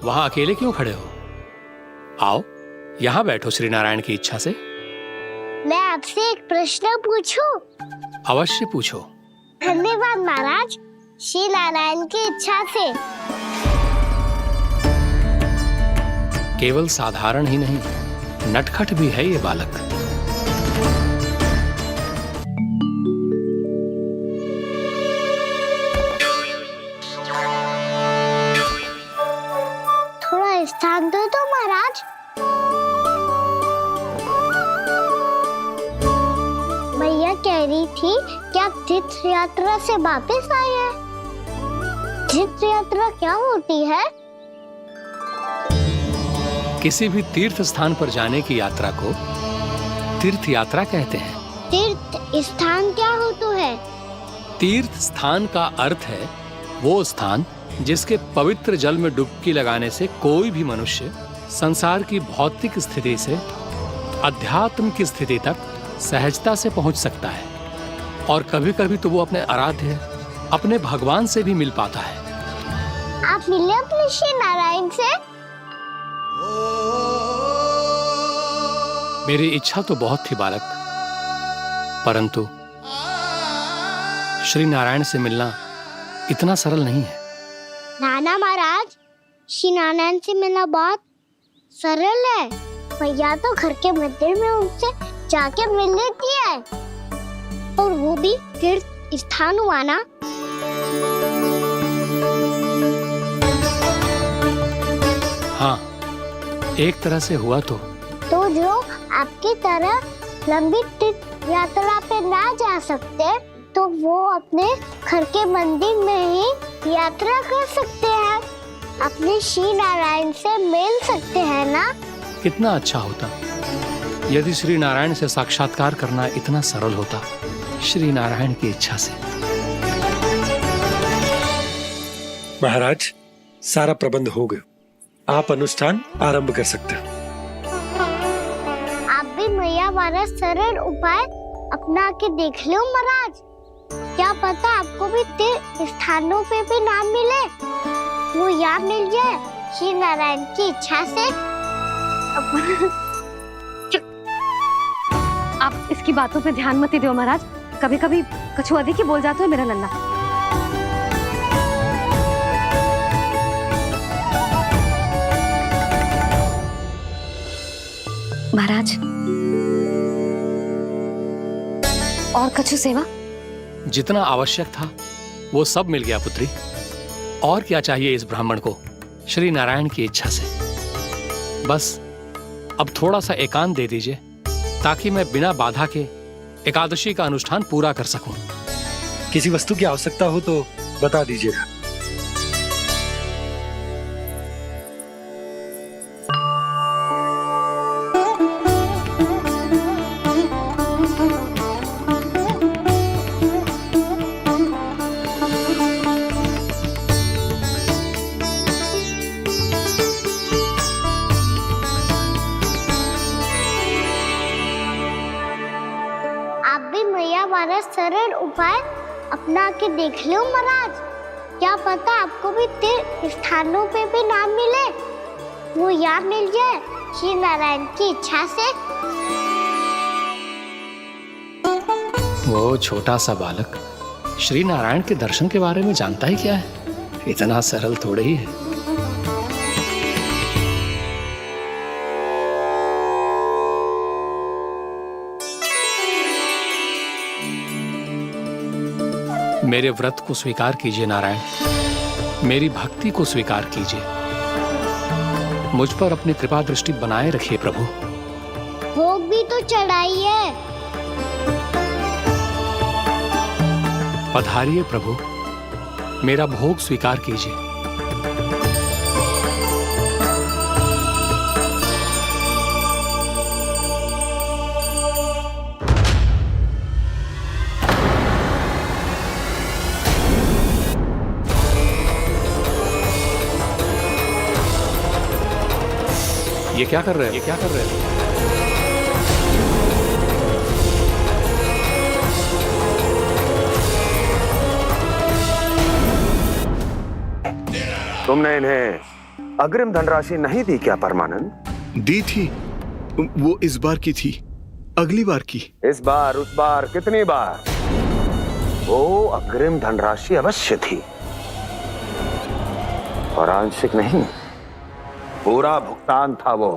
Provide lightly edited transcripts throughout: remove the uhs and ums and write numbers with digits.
वहां अकेले क्यों खड़े हो? आओ यहाँ बैठो श्री नारायण की इच्छा से। मैं आपसे एक प्रश्न पूछूं? अवश्य पूछो। धन्यवाद महाराज, श्री नारायण की इच्छा से। केवल साधारण ही नहीं, नटखट भी है ये बालक। थोड़ा स्थान दो तो महाराज। मैया कह रही थी कि आप तीर्थ यात्रा से वापस आए हैं। तीर्थ यात्रा क्या होती है? किसी भी तीर्थ स्थान पर जाने की यात्रा को तीर्थ यात्रा कहते हैं। तीर्थ स्थान क्या होता है? तीर्थ स्थान का अर्थ है वो स्थान जिसके पवित्र जल में डुबकी लगाने से कोई भी मनुष्य संसार की भौतिक स्थिति से अध्यात्म की स्थिति तक सहजता से पहुंच सकता है, और कभी कभी तो वो अपने आराध्य अपने भगवान से भी मिल पाता है। आप मिले अपने श्री नारायण से? मेरी इच्छा तो बहुत थी बालक, परंतु श्री नारायण से मिलना इतना सरल नहीं है। नाना महाराज, श्री नारायण से मिलना बहुत सरल है। भैया तो घर के मंदिर में उनसे जाके मिल लेती है, और वो भी तीर्थ स्थान हुआ ना। हाँ, एक तरह से हुआ तो जो आपकी तरह लंबी तीर्थ यात्रा पे ना जा सकते, तो वो अपने घर के मंदिर में ही यात्रा कर सकते हैं, अपने श्री नारायण से मिल सकते हैं ना। कितना अच्छा होता यदि श्री नारायण से साक्षात्कार करना इतना सरल होता, श्री नारायण की इच्छा से। महाराज, सारा प्रबंध हो गया, आप अनुष्ठान आरंभ कर सकते हैं। आप भी मैया हमारा सरल उपाय अपना के देख लो महाराज। क्या पता आपको भी तीर्थ स्थानों पे भी नाम मिले, वो याद मिल जाए श्री नारायण की इच्छा से। आप इसकी बातों पे ध्यान मत दो महाराज, कभी कभी कछु अधिक ही बोल जाते हो मेरा लल्ला। महाराज, और कछु सेवा? जितना आवश्यक था वो सब मिल गया पुत्री। और क्या चाहिए इस ब्राह्मण को श्री नारायण की इच्छा से? बस अब थोड़ा सा एकांत दे दीजिए, ताकि मैं बिना बाधा के एकादशी का अनुष्ठान पूरा कर सकूं। किसी वस्तु की आवश्यकता हो तो बता दीजिएगा। हमारा सरल उपाय अपना के देख लो महाराज। क्या पता आपको भी तीर्थ स्थानों पे भी नाम मिले, वो याद मिल जाए श्री नारायण की इच्छा से। वो छोटा सा बालक श्री नारायण के दर्शन के बारे में जानता ही क्या है? इतना सरल थोड़े ही है। मेरे व्रत को स्वीकार कीजिए नारायण, मेरी भक्ति को स्वीकार कीजिए। मुझ पर अपनी कृपा दृष्टि बनाए रखिए प्रभु। भोग भी तो चढ़ाइए। पधारिए प्रभु, मेरा भोग स्वीकार कीजिए। ये क्या कर रहे हैं? ये क्या कर रहे हैं? तुमने इन्हें अग्रिम धनराशि नहीं दी क्या परमानंद? दी थी, वो इस बार की थी, अगली बार की। इस बार, उस बार, कितनी बार? वो अग्रिम धनराशि अवश्य थी और आंशिक नहीं, पूरा भुगतान था वो।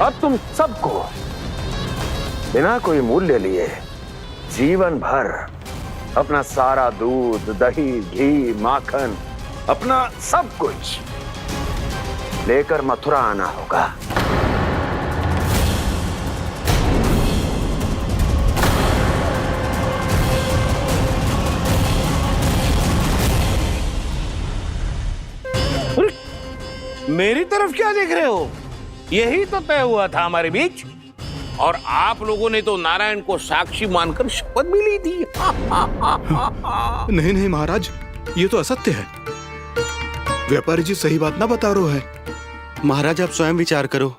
अब तुम सबको बिना कोई मूल्य लिए जीवन भर अपना सारा दूध, दही, घी, माखन, अपना सब कुछ लेकर मथुरा आना होगा। मेरी तरफ क्या देख रहे हो? यही तो तय हुआ था हमारे बीच, और आप लोगों ने तो नारायण को साक्षी मानकर शपथ भी ली थी। नहीं नहीं महाराज, ये तो असत्य है। व्यापारी जी सही बात ना बता रहे है। महाराज आप स्वयं विचार करो,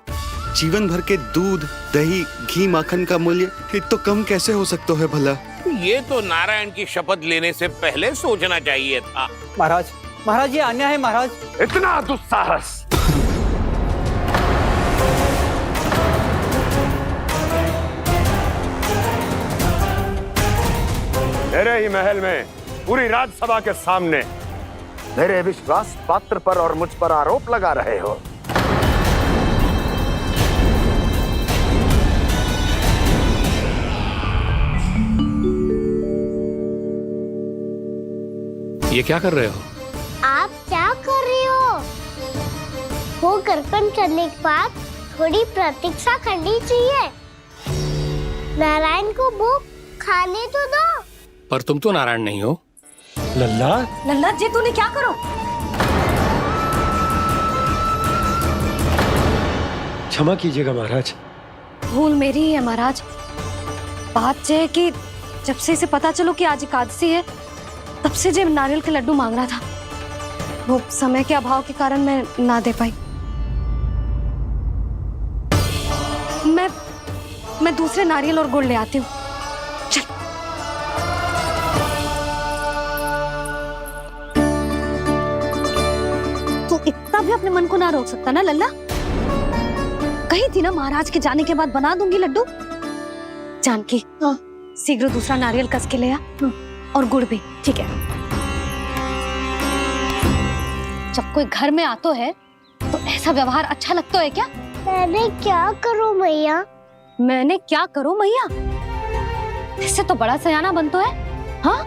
जीवन भर के दूध, दही, घी, माखन का मूल्य ये तो कम कैसे हो सकता है भला? ये तो नारायण की शपथ लेने से पहले सोचना चाहिए था। महाराज, महाराज ये अन्याय है महाराज। इतना दुस्साहस! मेरे ही महल में पूरी राज्यसभा के सामने मेरे विश्वास पात्र पर और मुझ पर आरोप लगा रहे हो। ये क्या कर रहे हो? आप क्या कर रहे हो? वो कर्पण करने के बाद थोड़ी प्रतीक्षा करनी चाहिए। नारायण को भूख खाने तो दो। पर तुम तो नारायण नहीं हो। लल्ला, लल्ला जी तूने क्या करो? क्षमा कीजिएगा महाराज। भूल मेरी ही है महाराज। बात यह है कि जब से इसे पता चलो कि आज एकादशी है, तब से जो नारियल के लड्डू मांग रहा था, वो समय के अभाव के कारण मैं ना दे पाई। मैं दूसरे नारियल और गुड़ ले आती हूँ। चल। तू इतना भी अपने मन को ना रोक सकता ना लल्ला? कही थी ना महाराज के जाने के बाद बना दूंगी लड्डू। जानकी, शीघ्र दूसरा नारियल कस के ले आ, और गुड़ भी। ठीक है। जब कोई घर में आतो है तो ऐसा व्यवहार अच्छा लगता है क्या? मैंने क्या करूं मैया? मैंने क्या करूं मैया? इससे तो बड़ा सयाना बनतो है। हाँ?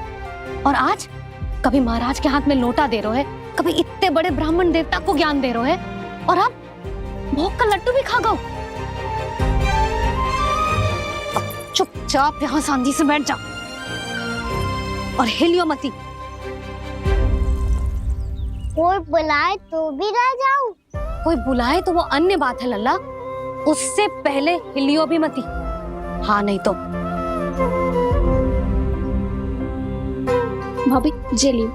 और आज कभी महाराज के हाथ में लोटा दे रहे है, कभी इतने बड़े ब्राह्मण देवता को ज्ञान दे रहे है, और अब भोग का लड्डू भी खा गो। चुपचाप यहाँ सांधी से बैठ जा और हिलियो मती। कोई बुलाए तो भी ना जाऊं? कोई बुलाए तो वो अन्य बात है लल्ला, उससे पहले हिलियो भी मती। हाँ नहीं तो। भाभी जे लियो।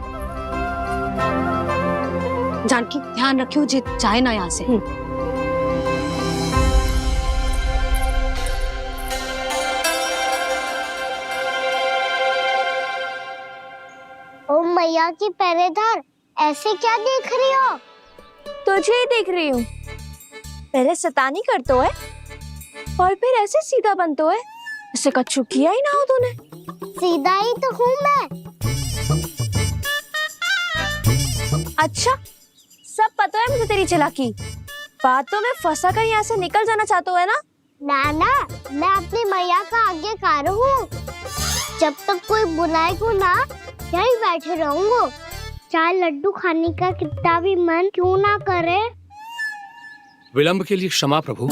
जानकी ध्यान रखियो जे जाए ना यहाँ से। ओ मैया की पहरेदार, ऐसे क्या देख रही हो? तुझे ही देख रही हूँ। पहले शैतानी करतो है और फिर ऐसे सीधा बनतो है, ऐसे कछु किया ही ना हो तूने। सीधा ही तो हूँ मैं। अच्छा, सब पता है मुझे तेरी चालाकी। बातों में फंसा कर यहाँ से निकल जाना चाहते हो है ना? नाना, मैं अपनी मैया का आज्ञाकार हूँ। जब तक कोई बुलाएगा ना, यहीं बैठे रहूंगा, चाहे लड्डू खाने का कितना भी मन क्यों ना करे। विलंब के लिए क्षमा प्रभु।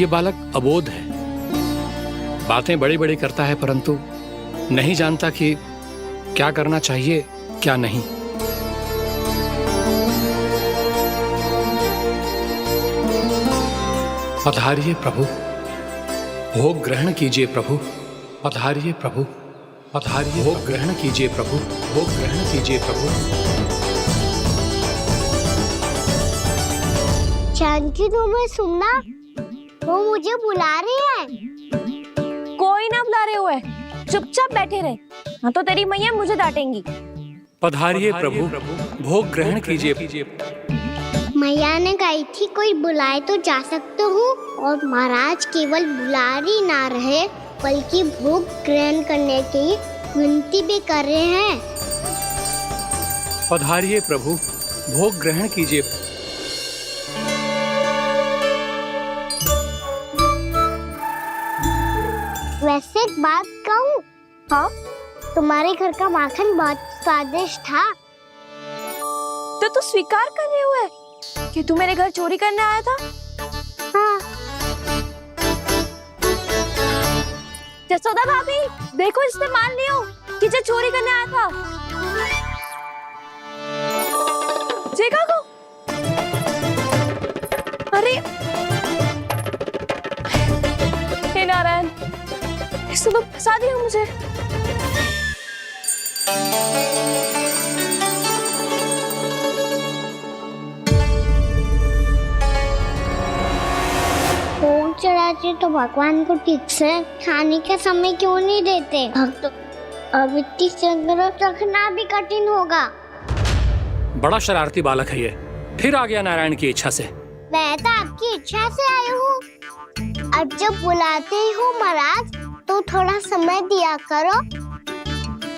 ये बालक अबोध है, बातें बड़ी बड़ी करता है, परंतु नहीं जानता कि क्या करना चाहिए क्या नहीं। पधारिए प्रभु, भोग ग्रहण कीजिए प्रभु। पधारिए प्रभु, पधारिए। भोग ग्रहण कीजिए प्रभु, भोग ग्रहण कीजिए प्रभु। जानकी, तुम्हें सुनना, वो मुझे बुला रही है। कोई ना बुला रहे हुए, चुपचाप बैठे रहे, हाँ तो तेरी मैया मुझे डांटेंगी। पधारिए प्रभु, भोग ग्रहण कीजिए। मैया ने कही थी कोई बुलाए तो जा सकते हूँ, और महाराज केवल बुलारी ना रहे बल्कि भोग ग्रहण करने की विनती भी कर रहे हैं। पधारिए प्रभु, भोग ग्रहण कीजिए। वैसे एक बात कहूँ? हाँ? तुम्हारे घर का माखन बहुत स्वादिष्ट था। तो तू स्वीकार कर रहे हुए कि तू मेरे घर चोरी करने आया था? हाँ। जसोदा भाभी, देखो इसने मान लियो कि जो चोरी करने आया था। देखा को? अरे हे नारायण, इसने तो फंसा दिया मुझे। भोग चढ़ाते तो भगवान को ठीक से खाने का समय क्यों नहीं देते? भक्त अब इतनी संग्रह रखना भी कठिन होगा। बड़ा शरारती बालक है ये, फिर आ गया नारायण की इच्छा से। मैं तो आपकी इच्छा से आई हूँ। अब जब बुलाते ही हो महाराज तो थोड़ा समय दिया करो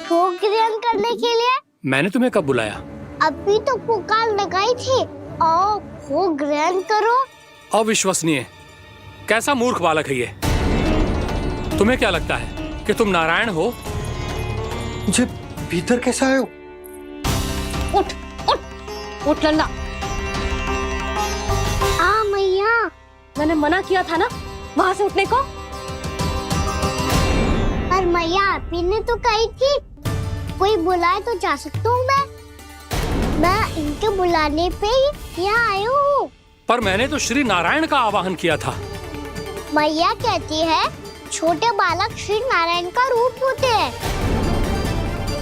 भोग ग्रहण करने के लिए। मैंने तुम्हें कब बुलाया? अभी तो पुकार लगाई थी, आओ भोग ग्रहण करो। अविश्वसनीय, कैसा मूर्ख बालक है ये। तुम्हें क्या लगता है कि तुम नारायण हो? मुझे भीतर कैसे आए हो? उठ उठ उठ लल्ला। मैया, मैंने मना किया था ना वहां से उठने को। पर मैया आपी ने तो कही थी कोई बुलाए तो जा सकता हूँ मैं इनके बुलाने पे ही यहाँ आई हूँ। पर मैंने तो श्री नारायण का आवाहन किया था। मैया कहती है छोटे बालक श्री नारायण का रूप होते हैं।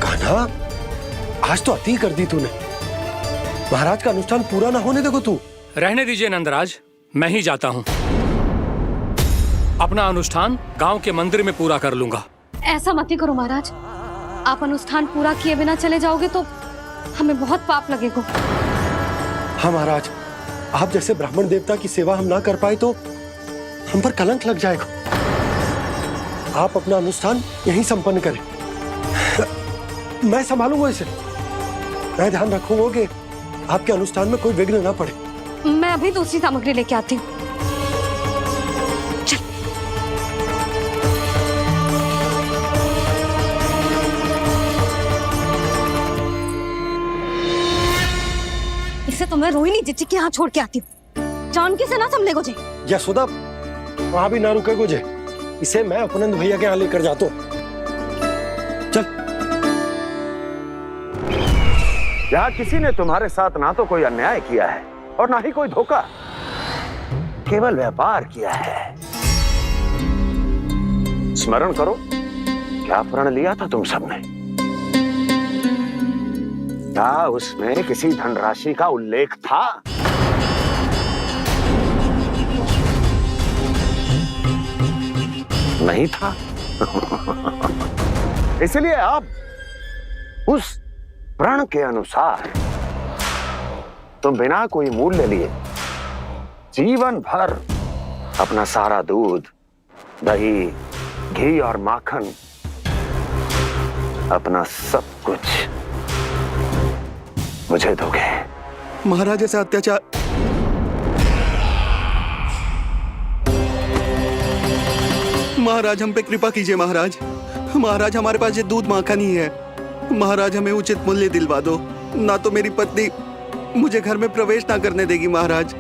कान्हा, आज तो अति कर दी तूने। महाराज का अनुष्ठान पूरा ना होने देखो तू। रहने दीजिए नंदराज, मैं ही जाता हूँ। अपना अनुष्ठान गांव के मंदिर में पूरा कर लूंगा। ऐसा मत ही करो महाराज, आप अनुष्ठान पूरा किए बिना चले जाओगे तो हमें बहुत पाप लगेगा। हाँ महाराज, आप जैसे ब्राह्मण देवता की सेवा हम ना कर पाए तो हम पर कलंक लग जाएगा। आप अपना अनुष्ठान यहीं संपन्न करें, मैं संभालूंगा इसे। मैं ध्यान रखूंगा कि आपके अनुष्ठान में कोई विघ्न ना पड़े। मैं अभी दूसरी सामग्री लेके आती हूँ। इसे तो मैं रोहिणी जीजी के यहाँ छोड़ के आती हूँ। जानकी से ना समझे गोजे। यशोदा, वहां भी ना रुके गोजे। इसे मैं अपनंद भैया के यहाँ लेकर जाता हूँ। चल। यहाँ किसी ने तुम्हारे साथ ना तो कोई अन्याय किया है और ना ही कोई धोखा, केवल व्यापार किया है। स्मरण करो क्या प्रण लिया था तुम सबने? क्या उसमें किसी धनराशि का उल्लेख था? नहीं था। इसलिए आप उस प्रण के अनुसार तुम बिना कोई मूल्य लिए जीवन भर अपना सारा दूध, दही, घी और माखन, अपना सब कुछ मुझे दोगे। महाराज ऐसा अत्याचार। महाराज हम पे कृपा कीजिए। महाराज, महाराज हमारे पास ये दूध माखन ही है। महाराज हमें उचित मूल्य दिलवा दो, ना तो मेरी पत्नी मुझे घर में प्रवेश ना करने देगी। महाराज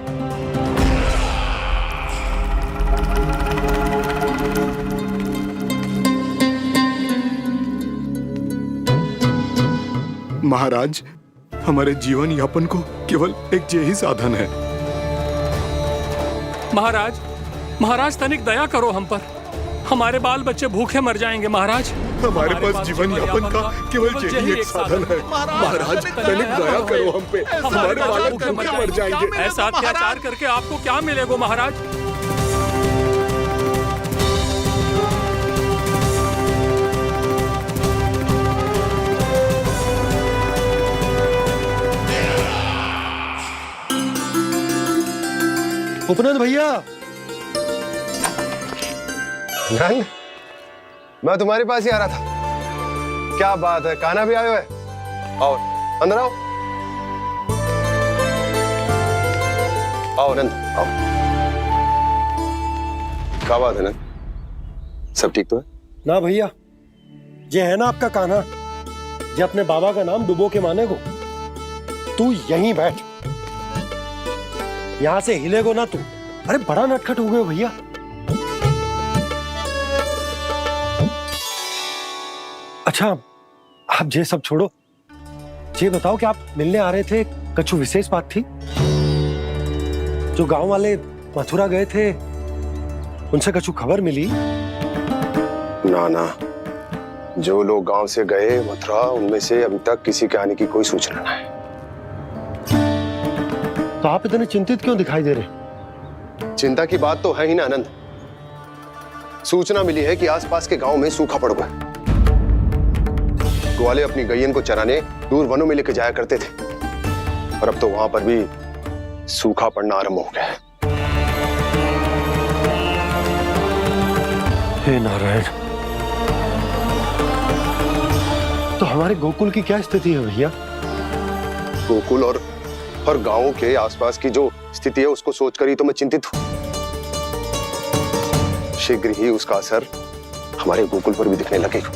महाराज, हमारे जीवन यापन को केवल एक यही साधन है। महाराज, महाराज तनिक दया करो हम पर। हमारे बाल बच्चे भूखे मर जाएंगे महाराज। हमारे पास जीवन यापन का केवल यही एक साधन है। महाराज तनिक दया करो हम पे, हमारे बालक भूखे मर जाएंगे। ऐसा अत्याचार करके आपको क्या मिलेगा महाराज? उपनंद भैया। नंद, मैं तुम्हारे पास ही आ रहा था। क्या बात है, कान्हा भी आयो है? आओ अंदर आओ। आओ नंद आओ। क्या बात है नंद, सब ठीक तो है? ना भैया, ये है ना आपका कान्हा, ये अपने बाबा का नाम डुबो के माने को। तू यहीं बैठ, यहां से हिलेगो ना तू। अरे बड़ा नटखट हो गए भैया। अच्छा आप ये सब छोड़ो, ये बताओ कि आप मिलने आ रहे थे, कछु विशेष बात थी? जो गांव वाले मथुरा गए थे उनसे कछु खबर मिली? ना ना, जो लोग गांव से गए मथुरा, उनमें से अभी तक किसी के आने की कोई सूचना नहीं। तो आप इतने चिंतित क्यों दिखाई दे रहे? चिंता की बात तो है ही ना आनंद। सूचना मिली है कि आसपास के गांव में सूखा पड़ गया। ग्वाले अपनी गैयन को चराने दूर वनों में लेके जाया करते थे, और अब तो वहां पर भी सूखा पड़ना आरंभ हो गया है। हे नारायण, तो हमारे गोकुल की क्या स्थिति है भैया? गोकुल और गांवों के आसपास की जो स्थिति है उसको सोचकर ही तो मैं चिंतित हूं। शीघ्र ही उसका असर हमारे गोकुल पर भी दिखने लगेगा।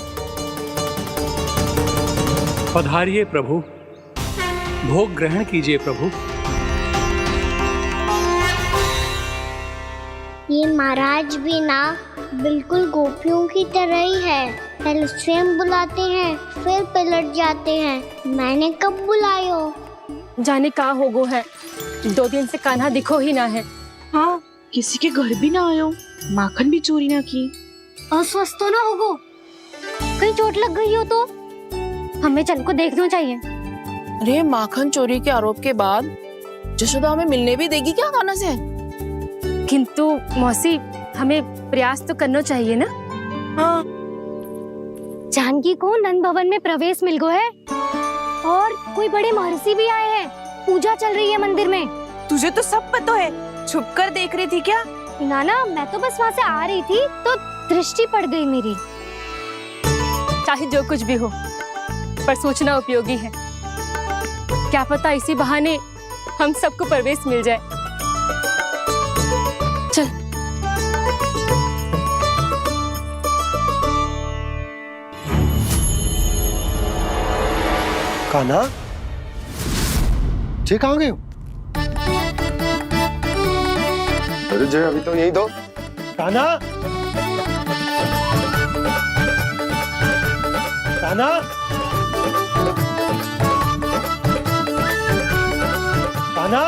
पधारिए प्रभु, भोग ग्रहण कीजिए प्रभु। ये महाराज भी ना बिल्कुल गोपियों की तरह ही है। पहले स्वयं बुलाते हैं, फिर पलट जाते हैं। मैंने कब बुलायो? जाने का होगो है, 2 दिन से कान्हा दिखो ही ना है। हाँ, किसी के घर भी ना आयो, माखन भी चोरी ना की। अस्वस्थ तो ना होगो, कहीं चोट लग गई हो तो हमें चल को देखना चाहिए। अरे माखन चोरी के आरोप के बाद जशोदा हमें मिलने भी देगी क्या कान्हा से? किंतु मौसी, हमें प्रयास तो करना चाहिए ना। हाँ, जानकी को नंद भवन में प्रवेश मिल गो है, और कोई बड़े महर्षि भी आए हैं। पूजा चल रही है मंदिर में। तुझे तो सब पता है, छुप कर देख रही थी क्या? नाना, मैं तो बस वहाँ से आ रही थी तो दृष्टि पड़ गई मेरी। चाहे जो कुछ भी हो, पर सूचना उपयोगी है। क्या पता इसी बहाने हम सबको प्रवेश मिल जाए। चल। कान्हा, जे कहाँ गए हो? अरे जय, अभी तो यही दो। कान्हा, कान्हा, कान्हा।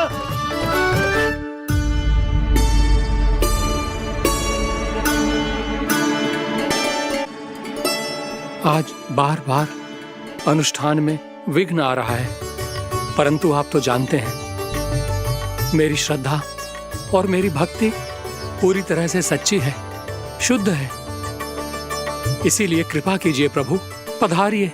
आज बार बार अनुष्ठान में विघ्न आ रहा है, परंतु आप तो जानते हैं मेरी श्रद्धा और मेरी भक्ति पूरी तरह से सच्ची है, शुद्ध है। इसीलिए कृपा कीजिए प्रभु, पधारिए।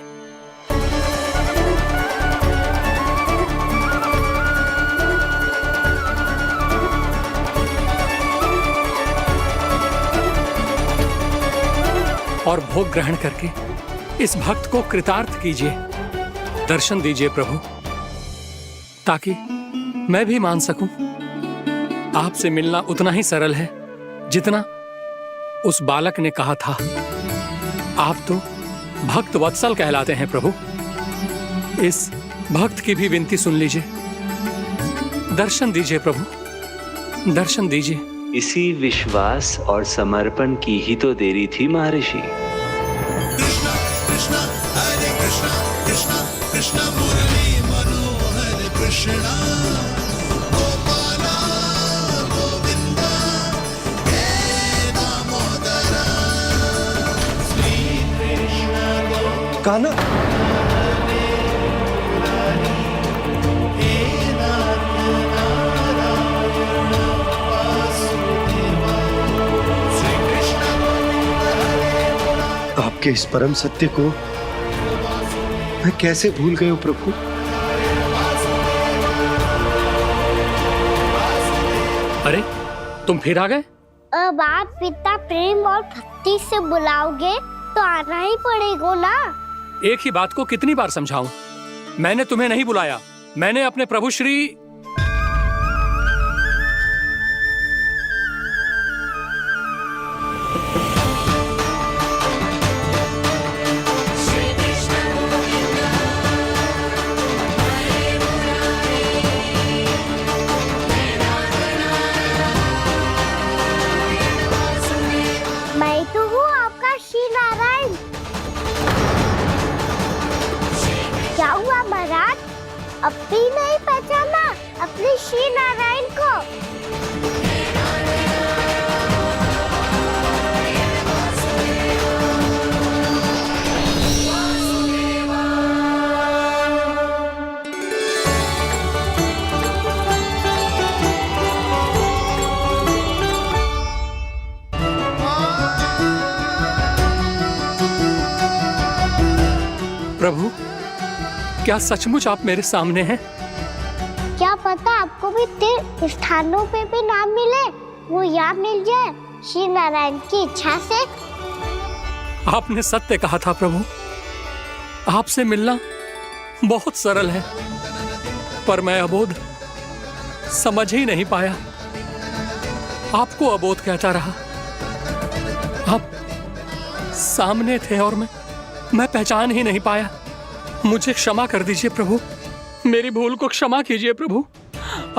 और भोग ग्रहण करके इस भक्त को कृतार्थ कीजिए। दर्शन दीजिए प्रभु, ताकि मैं भी मान सकूं। आपसे मिलना उतना ही सरल है जितना उस बालक ने कहा था। आप तो भक्त वत्सल कहलाते हैं प्रभु। इस भक्त की भी विनती सुन लीजिए। दर्शन दीजिए प्रभु, दर्शन दीजिए। इसी विश्वास और समर्पण की ही तो देरी थी महर्षि। कृष्णा कृष्णा हरे कृष्णा, कृष्णा कृष्णा मुरली मनोहर कृष्णा, गोपाला गोविंदा हे दामोदरा, श्री कृष्ण। कान्हा, आपके इस परम सत्य को मैं कैसे भूल गया प्रभु? अरे तुम फिर आ गए? अब आप पिता प्रेम और भक्ति से बुलाओगे तो आना ही पड़ेगा ना। एक ही बात को कितनी बार समझाऊं? मैंने तुम्हें नहीं बुलाया, मैंने अपने प्रभु श्री मैं तो हूँ आपका श्री नारायण। क्या हुआ महाराज, अब भी नहीं पहचाना अपने श्री नारायण को? प्रभु, क्या सचमुच आप मेरे सामने हैं? क्या पता आपको भी तीर्थ स्थानों पे भी नाम मिले, वो यहाँ मिल जाए श्री नारायण की इच्छा से। आपने सत्य कहा था प्रभु, आपसे मिलना बहुत सरल है, पर मैं अबोध समझ ही नहीं पाया। आपको अबोध कहता रहा। आप सामने थे और मैं पहचान ही नहीं पाया। मुझे क्षमा कर दीजिए प्रभु, मेरी भूल को क्षमा कीजिए प्रभु।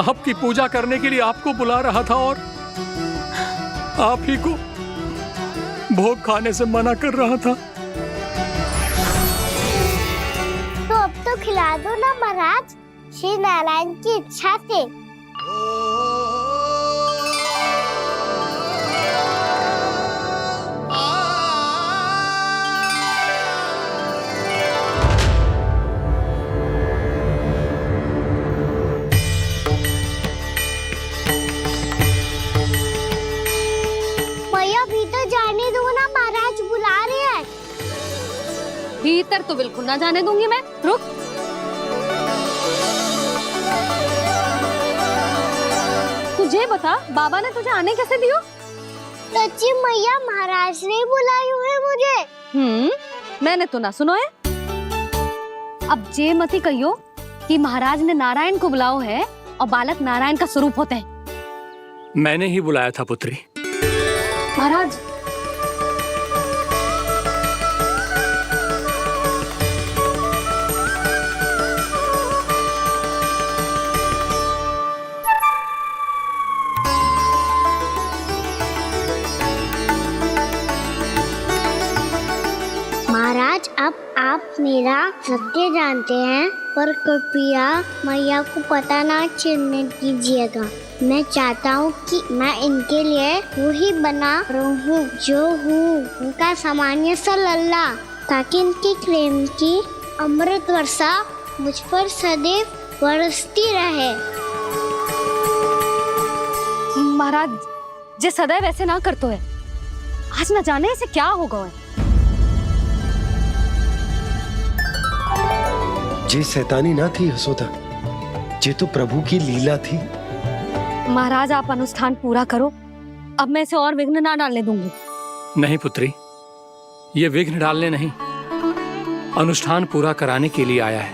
आपकी पूजा करने के लिए आपको बुला रहा था और आप ही को भोग खाने से मना कर रहा था। तो अब तो खिला दो ना महाराज, श्री नारायण की इच्छा से। जाने दो ना, महाराज बुला रहे हैं। भीतर तो बिल्कुल ना जाने दूंगी मैं, रुक। तुझे बता, बाबा ने तुझे आने कैसे दियो? सच्ची मैया, महाराज ने बुलाई हुई मुझे। मैंने तो ना सुनो है। अब जे मती कहियो कि महाराज ने नारायण को बुलाओ है और बालक नारायण का स्वरूप होते हैं। मैंने ही बुलाया था पुत्री। महाराज, महाराज, अब आप मेरा सत्य जानते हैं, पर कृपया मैया को पता ना चलने दीजिएगा। मैं चाहता हूँ कि मैं इनके लिए वही बना रहूँ जो हूँ, उनका सामान्य सा लल्ला, ताकि इनके प्रेम की अमृत वर्षा मुझ पर सदैव बरसती रहे। महाराज, जे सदैव ऐसे ना करतो है, आज न जाने इसे क्या होगा है। जे शैतानी ना थी यशोदा, जे तो प्रभु की लीला थी। महाराज, आप अनुष्ठान पूरा करो, अब मैं इसे और विघ्न ना डालने दूंगी। नहीं पुत्री, ये विघ्न डालने नहीं, अनुष्ठान पूरा कराने के लिए आया है।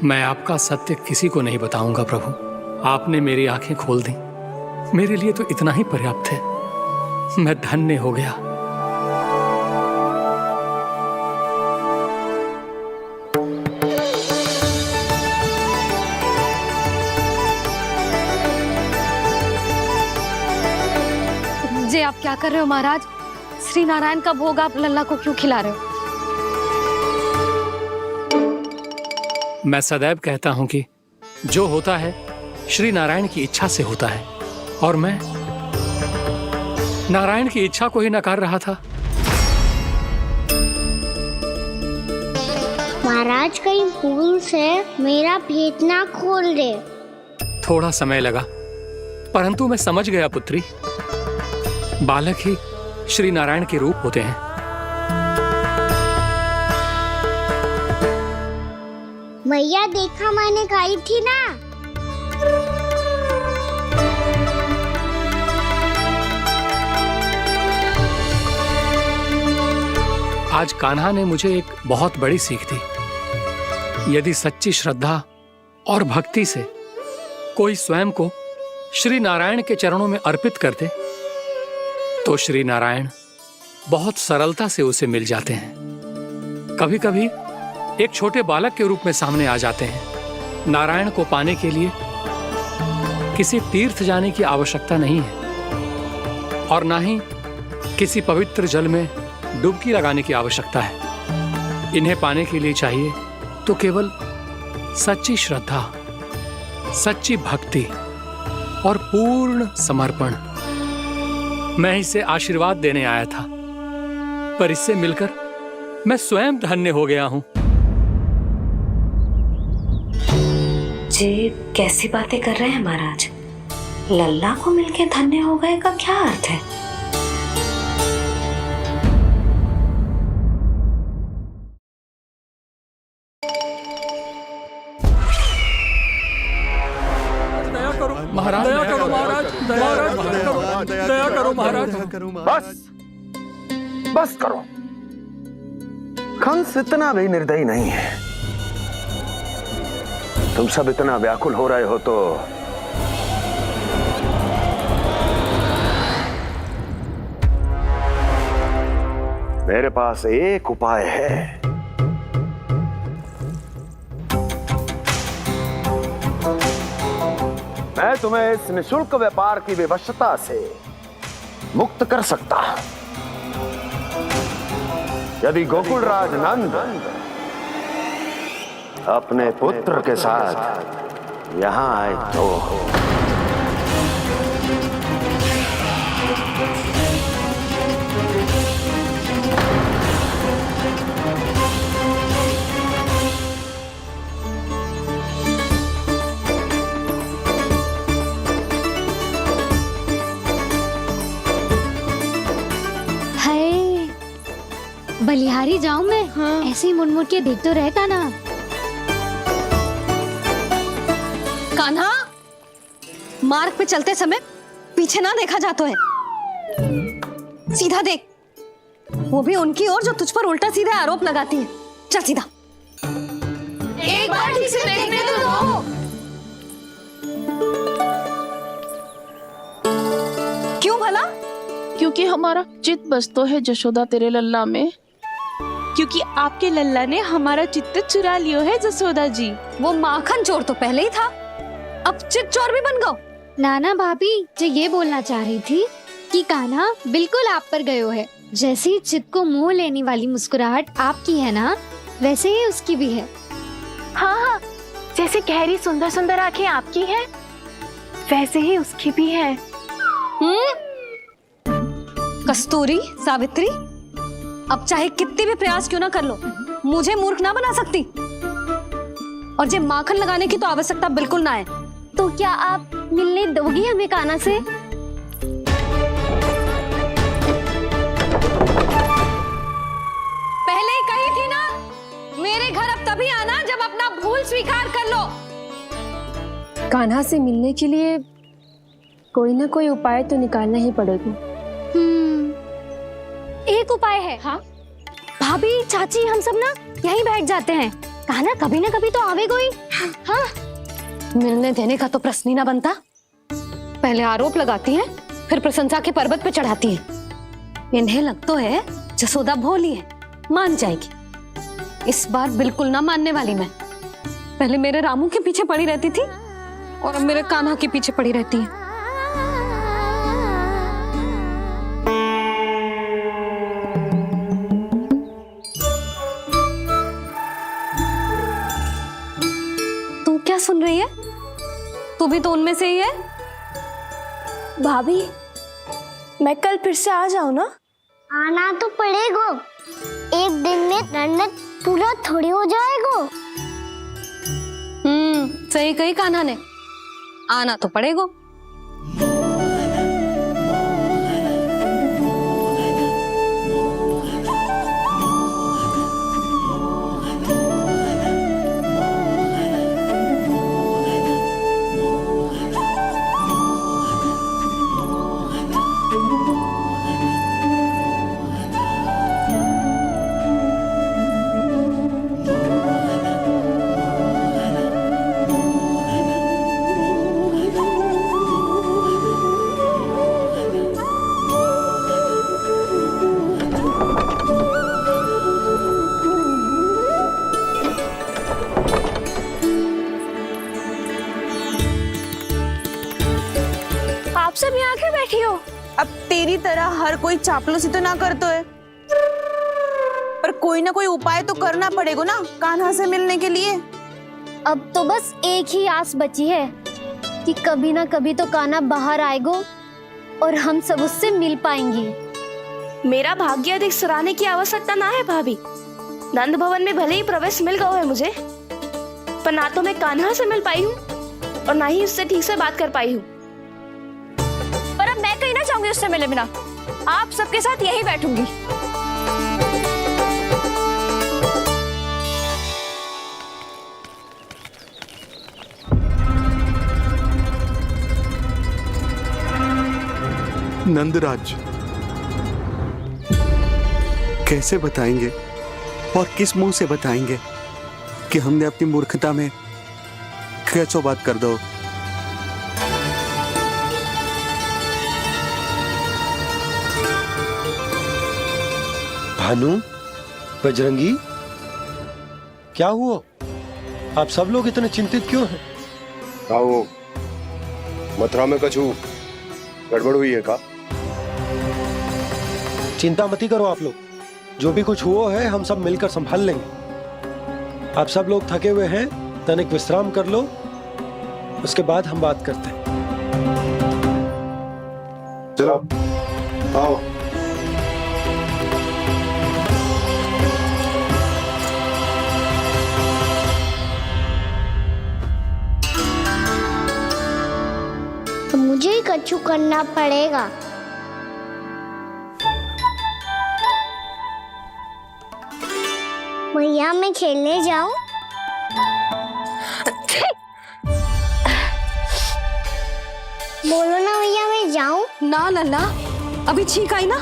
मैं आपका सत्य किसी को नहीं बताऊंगा प्रभु। आपने मेरी आंखें खोल दी, मेरे लिए तो इतना ही पर्याप्त है। मैं धन्य हो गया। जे आप क्या कर रहे हो महाराज? श्री नारायण का भोग आप लल्ला को क्यों खिला रहे हो? मैं सदैव कहता हूं कि जो होता है श्री नारायण की इच्छा से होता है, और मैं नारायण की इच्छा को ही नकार रहा था। महाराज, कहीं भूल से मेरा भेद ना खोल दे। थोड़ा समय लगा, परंतु मैं समझ गया पुत्री। बालक ही श्री नारायण के रूप होते हैं। मैया, देखा मैंने खाई थी ना। आज कान्हा ने मुझे एक बहुत बड़ी सीख दी। यदि सच्ची श्रद्धा और भक्ति से कोई स्वयं को श्री नारायण के चरणों में अर्पित कर दे तो श्री नारायण बहुत सरलता से उसे मिल जाते हैं। कभी कभी एक छोटे बालक के रूप में सामने आ जाते हैं। नारायण को पाने के लिए किसी तीर्थ जाने की आवश्यकता नहीं है और ना ही किसी पवित्र जल में डुबकी लगाने की आवश्यकता है। इन्हें पाने के लिए चाहिए तो केवल सच्ची श्रद्धा, सच्ची भक्ति और पूर्ण समर्पण। मैं इसे आशीर्वाद देने आया था, पर इससे मिलकर मैं स्वयं धन्य हो गया हूं। जी कैसी बातें कर रहे हैं महाराज? लल्ला को मिलके धन्य हो गए का क्या अर्थ है? महाराज दया करो, महाराज दया करो, महाराज। बस करो। कंस इतना भी निर्दयी नहीं है। तुम सब इतना व्याकुल हो रहे हो तो मेरे पास एक उपाय है। मैं तुम्हें इस निशुल्क व्यापार की विवशता से मुक्त कर सकता। यदि गोकुलराज नंद अपने पुत्र के साथ यहां आए तो बलिहारी जाऊं मैं? हाँ। ऐसे ही मुड़ मुड़ के देख तो रहता ना। कान्हा, मार्ग पे चलते समय पीछे ना देखा जाता है। सीधा देख, वो भी उनकी ओर जो तुझ पर उल्टा सीधा आरोप लगाती है। चल सीधा। एक बार ठीक से देखने तो दो। क्यों भला? क्योंकि हमारा चित्त बसतो है जशोदा तेरे लल्ला में। क्योंकि आपके लल्ला ने हमारा चित्त चुरा लियो है जसोदा जी। वो माखन चोर तो पहले ही था, अब चित्त चोर भी बन गो। नाना भाभी जो ये बोलना चाह रही थी कि कान्हा बिल्कुल आप पर गयो है। जैसे ही चित्त को मोह लेने वाली मुस्कुराहट आपकी है ना, वैसे ही उसकी भी है। हाँ हाँ, जैसे गहरी सुंदर सुंदर आंखें आपकी हैं, वैसे ही उसकी भी है। कस्तूरी, सावित्री, अब चाहे कितने भी प्रयास क्यों ना कर लो, मुझे मूर्ख ना बना सकती। और जब माखन लगाने की तो आवश्यकता बिल्कुल ना है। तो क्या आप मिलने दोगी हमें कान्हा से? पहले ही कही थी ना, मेरे घर अब तभी आना जब अपना भूल स्वीकार कर लो। कान्हा से मिलने के लिए कोई ना कोई उपाय तो निकालना ही पड़ेगा। एक उपाय है। हाँ? भाभी, चाची, हम सब ना यहीं बैठ जाते हैं। कान्हा कभी ना कभी तो आवेगा ही। हाँ? मिलने देने का तो प्रश्न ही ना बनता। पहले आरोप लगाती हैं, फिर प्रशंसा के पर्वत पे चढ़ाती हैं। इन्हें लगता है जसोदा भोली है, मान जाएगी। इस बार बिल्कुल ना मानने वाली मैं। पहले मेरे रामू के पीछे पड़ी रहती थी और अब मेरे कान्हा के पीछे पड़ी रहती है। सुन रही है? तू भी तो उनमें से ही है। भाभी, मैं कल फिर से आ जाऊं ना? आना तो पड़ेगा। एक दिन में रन्नत पूरा थोड़ी हो जाएगा। सही कही कान्हा ने, आना तो पड़ेगा। सब यहाँ आके बैठी हो? अब तेरी तरह हर कोई चापलूसी तो ना करतो है, पर कोई ना कोई उपाय तो करना पड़ेगा ना कान्हा से मिलने के लिए। अब तो बस एक ही आस बची है कि कभी ना कभी तो कान्हा बाहर आएगो और हम सब उससे मिल पाएंगे। मेरा भाग्य अधिक सराहने की आवश्यकता ना है भाभी। नंद भवन में भले ही प्रवेश मिल गया है मुझे, पर ना तो मैं कान्हा से मिल पाई हूँ और ना ही उससे ठीक से बात कर पाई हूँ। पर अब मैं कहीं ना जाऊंगी उससे मिले बिना, आप सबके साथ यही बैठूंगी। नंदराज, कैसे बताएंगे और किस मुंह से बताएंगे कि हमने अपनी मूर्खता में कैसो बात कर दो। भानु, बजरंगी, क्या हुआ? आप सब लोग इतने चिंतित क्यों हैं? आओ, मथुरा में कछु गड़बड़ हुई है का? चिंता मत करो आप लोग, जो भी कुछ हुआ है हम सब मिलकर संभाल लेंगे। आप सब लोग थके हुए हैं, तनिक विश्राम कर लो, उसके बाद हम बात करते हैं। चलो आओ। तो मुझे ही कछु करना पड़ेगा। भैया मैं खेलने जाऊं? बोलो ना भैया मैं जाऊं? ना लल्ला, अभी छींक आई ना,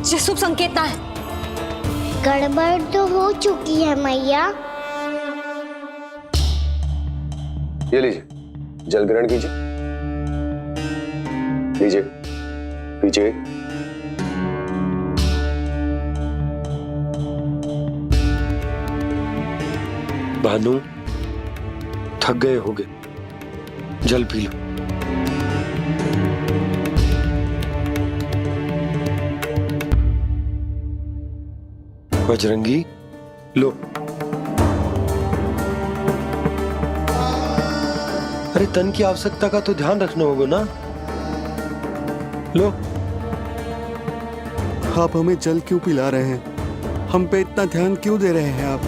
ये शुभ संकेत ना है। गड़बड़ तो हो चुकी है मैया। ये लीजिए, जल ग्रहण कीजिए। लीजिए, पीछे। भानु, थक गए होगे, जल पी लो। बजरंगी, लो। अरे तन की आवश्यकता का तो ध्यान रखना होगा ना, लो। आप हमें जल क्यों पिला रहे हैं? हम पे इतना ध्यान क्यों दे रहे हैं आप?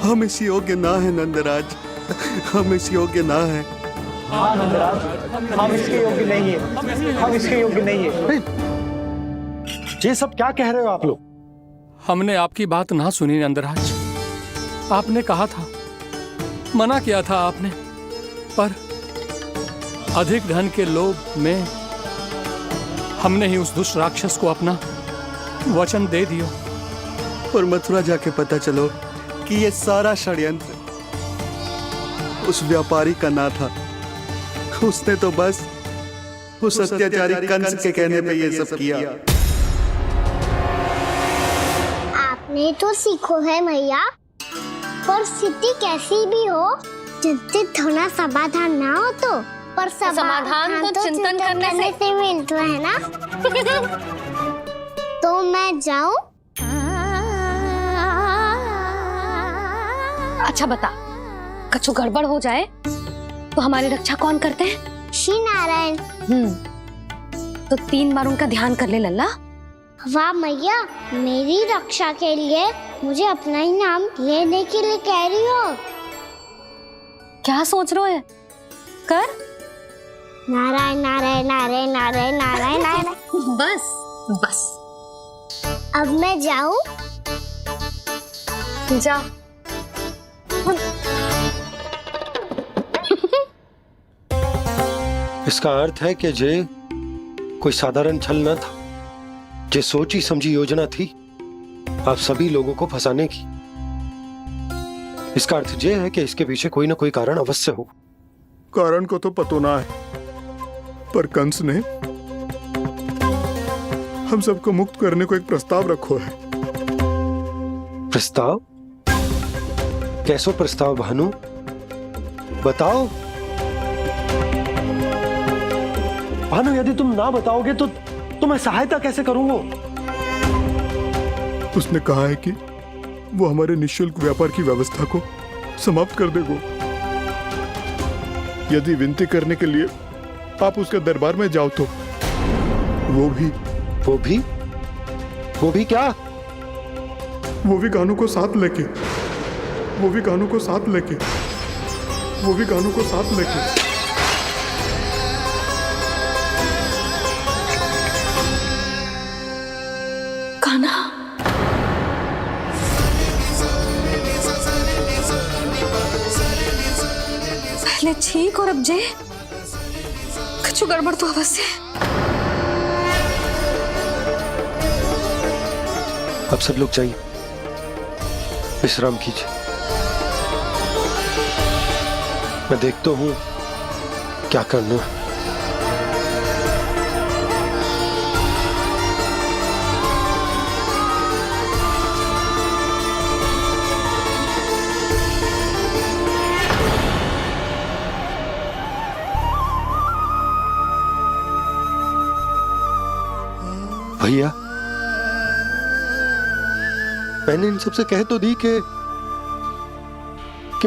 हम इस योग्य ना है नंदराज, हम इस योग्य ना है। हाँ नंदराज, हम इसके योग्य नहीं है, हम इसके योग्य नहीं है। ये सब क्या कह रहे हो आप लोग? हमने आपकी बात ना सुनी नंदराज। आपने कहा था, मना किया था आपने, पर अधिक धन के लोभ में हमने ही उस दुष्ट राक्षस को अपना वचन दे दिया। पर मथुरा जाके पता चलो कि ये सारा षड्यंत्र उस व्यापारी का ना था। उसने तो बस उस अत्याचारी कंस के कहने पे ये सब किया। आपने तो सीखो है भैया, पर स्थिति कैसी भी हो, चिंतित होना समाधान ना हो तो, पर समाधान तो चिंतन करने से मिलता है ना। तो मैं जाऊं? अच्छा बता, कछु गड़बड़ हो जाए तो हमारी रक्षा कौन करते हैं? श्री नारायण। तो 3 बार उनका ध्यान कर ले लल्ला। वाह मैया, मेरी रक्षा के लिए मुझे अपना ही नाम लेने के लिए कह रही हो? क्या सोच रहे हो? कर नारायण नारायण नारायण नारायण नारायण नारायण। बस बस, अब मैं जाऊं? जा। इसका अर्थ है कि जे कोई साधारण छल न था, जे सोची समझी योजना थी आप सभी लोगों को फंसाने की। इसका अर्थ ये है कि इसके पीछे कोई ना कोई कारण अवश्य हो। कारण को तो पतो ना है, पर कंस ने हम सबको मुक्त करने को एक प्रस्ताव रखो है। प्रस्ताव? कैसो प्रस्ताव भानु, बताओ। भानु, यदि तुम ना बताओगे तो मैं सहायता कैसे करूंगा? उसने कहा है कि वो हमारे निःशुल्क व्यापार की व्यवस्था को समाप्त कर देगा। यदि विनती करने के लिए आप उसके दरबार में जाओ तो वो भी क्या? वो भी कानू को साथ लेके कान्हा, पहले ठीक और अब जे कुछ गड़बड़ तो अवश्य। अब सब लोग जाइए, विश्राम कीजिए। मैं देखता हूं क्या करना है। भैया, मैंने इन सबसे कह तो दी कि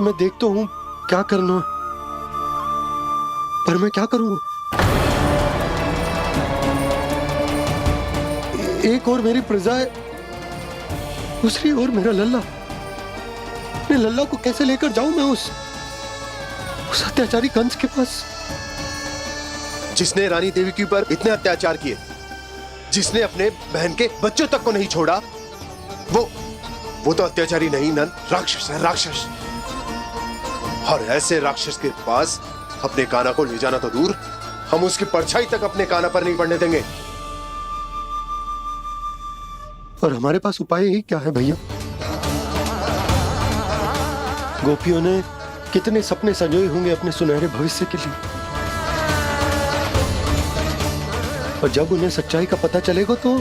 मैं देखता हूं क्या करना है, पर मैं क्या करूंगा? एक और मेरी प्रजा है, दूसरी ओर मेरा लल्ला। मैं लल्ला को कैसे लेकर जाऊं मैं उस अत्याचारी कंस के पास? जिसने रानी देवी के ऊपर इतने अत्याचार किए, जिसने अपने बहन के बच्चों तक को नहीं छोड़ा, वो तो अत्याचारी नहीं नन, राक्षस है, राक्षस। और ऐसे राक्षस के पास अपने कान्हा को ले जाना तो दूर, हम उसकी परछाई तक अपने कान्हा पर नहीं पड़ने देंगे। और हमारे पास उपाय ही क्या है भैया? गोपियों ने कितने सपने संजोए होंगे अपने सुनहरे भविष्य के लिए, और जब उन्हें सच्चाई का पता चलेगा तो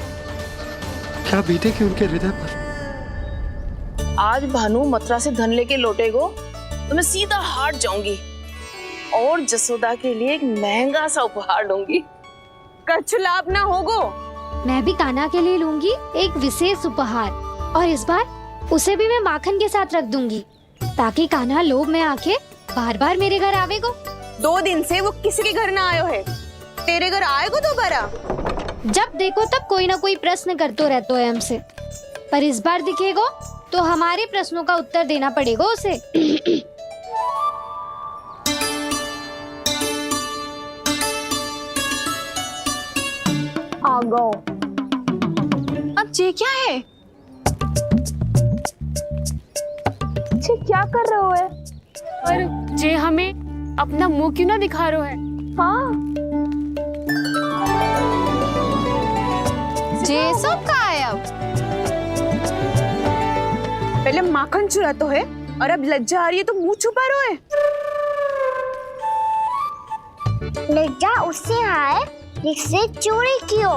क्या बीतेगी उनके हृदय पर? आज भानु मथुरा से धन लेके लौटेगो तो मैं सीधा हाट जाऊंगी और जसोदा के लिए एक महंगा सा उपहार दूंगी। कछु लाभ ना होगो। मैं भी कान्हा के लिए लूंगी एक विशेष उपहार, और इस बार उसे भी मैं माखन के साथ रख दूंगी, ताकि कान्हा लोभ में आके बार बार मेरे घर आवेगो। 2 दिन से वो किसी के घर ना आयो है, तेरे घर आएगो दोबारा? जब देखो तब कोई ना कोई प्रश्न करते रहते है हमसे, पर इस बार दिखेगो तो हमारे प्रश्नों का उत्तर देना पड़ेगा उसे। आ गो। अब जे क्या है? जे क्या कर रहे हो है? पर जे हमें अपना मुंह क्यों ना दिखा रहे है? हाँ, जे सब का है अब? पहले माखन चुरा तो है और अब लज्जा आ रही है तो मुंह छुपा रहे है। लज्जा उससे आए जिससे चोरी कियो।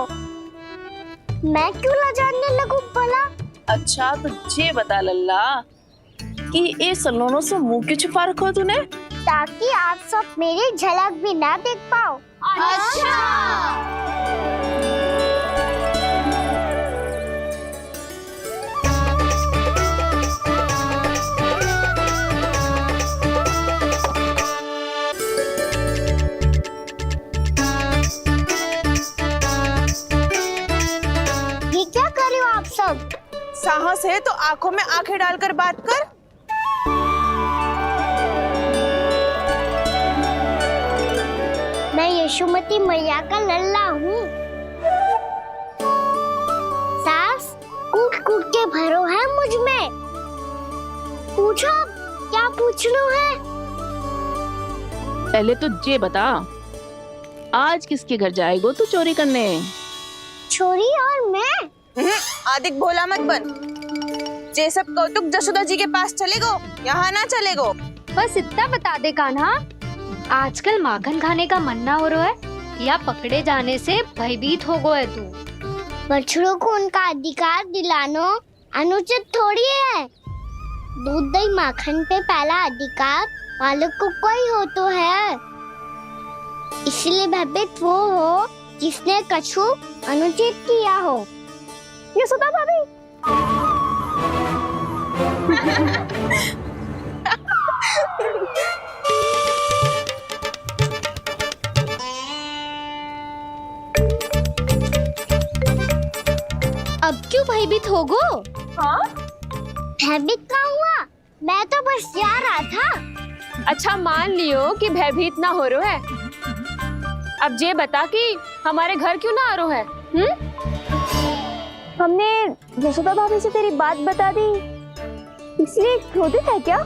मैं क्यों लजाने लगूं भला? अच्छा तो ये बता लल्ला कि ये सलोनों से मुंह क्यों छुपा रखो तूने? ताकि आप सब मेरी झलक भी ना देख पाओ। अच्छा। ये क्या कर रहे हो आप सब? साहस है तो आंखों में आंखें डालकर बात कर। मैं यशोमती मैया का लल्ला हूँ। सास कूट कूट के भरो है मुझ में। पूछो क्या पूछना है? पहले तो ये बता, आज किसके घर जाएगो तू चोरी करने? छोरी और मैं? आदिक भोला मत बन। ये सब कौतुक जशोदा जी के पास चलेगो, यहाँ ना चलेगो। बस इतना बता दे कान्हा, आजकल माखन खाने का मन ना हो रहा है या पकड़े जाने से भयभीत हो गए तू? बछड़ों को उनका अधिकार दिलाना अनुचित थोड़ी है। दूध दही माखन पे पहला अधिकार मालिक को कोई हो तो है। इसलिए भयभीत वो हो जिसने कछु अनुचित किया हो। यशोदा भाभी। अब क्यों भयभीत हो गो? हाँ? भयभीत क्या हुआ? मैं तो बस जा रहा था। अच्छा मान लियो कि भयभीत ना हो रो है। अब ये बता कि हमारे घर क्यों ना आ रो है? हमने यशोदा भाभी से तेरी बात बता दी, इसलिए क्रोधित है क्या?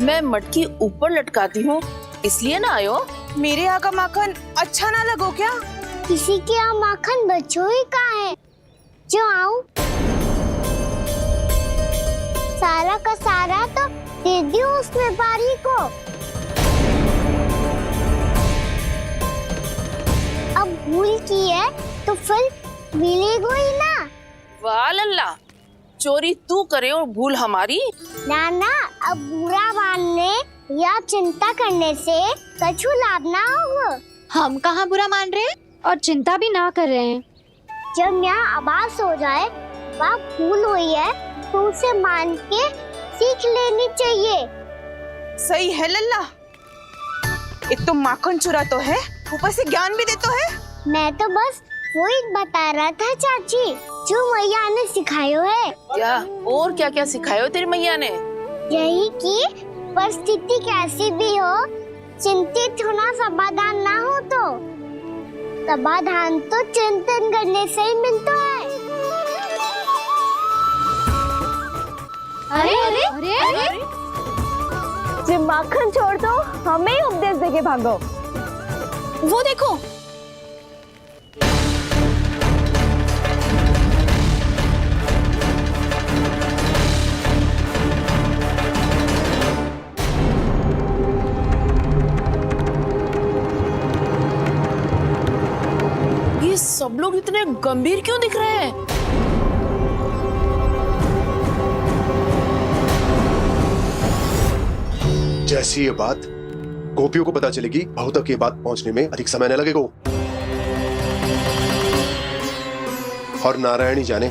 मैं मटकी ऊपर लटकाती हूँ इसलिए ना आयो। मेरे यहाँ का माखन अच्छा ना लगो क्या? किसी के यहाँ माखन बच्चों ही कहाँ है जो आऊं? सारा का सारा तो दे दियो उस व्यापारी को। अब भूल की है तो फिर मिलेगो ही ना। वाह लल्ला, चोरी तू करे और भूल हमारी। नाना, अब बुरा मानने या चिंता करने से कछु लाभ ना होगा। हम कहाँ बुरा मान रहे हैं और चिंता भी ना कर रहे हैं। जब यहाँ आवाज हो जाए वहाँ भूल हुई है तो उसे मान के सीख लेनी चाहिए। सही है लल्ला, एक तो माखन चुरा तो है, ऊपर से ज्ञान भी दे तो है। मैं तो बस वही बता रहा था चाची, जो मैया ने सिखायो है। क्या और क्या क्या सिखायो तेरी मैया ने? यही कि परिस्थिति कैसी भी हो, चिंतित होना समाधान ना हो तो समाधान तो चिंतन करने से ही मिलता है। अरे अरे अरे, अरे? जो माखन छोड़ दो, हमें ही उपदेश देके भागो। वो देखो, ये सब लोग इतने गंभीर क्यों दिख रहे हैं? जैसी ये बात गोपियों को पता चलेगी, बहू तक ये बात पहुंचने में अधिक समय न लगेगा। और नारायणी जाने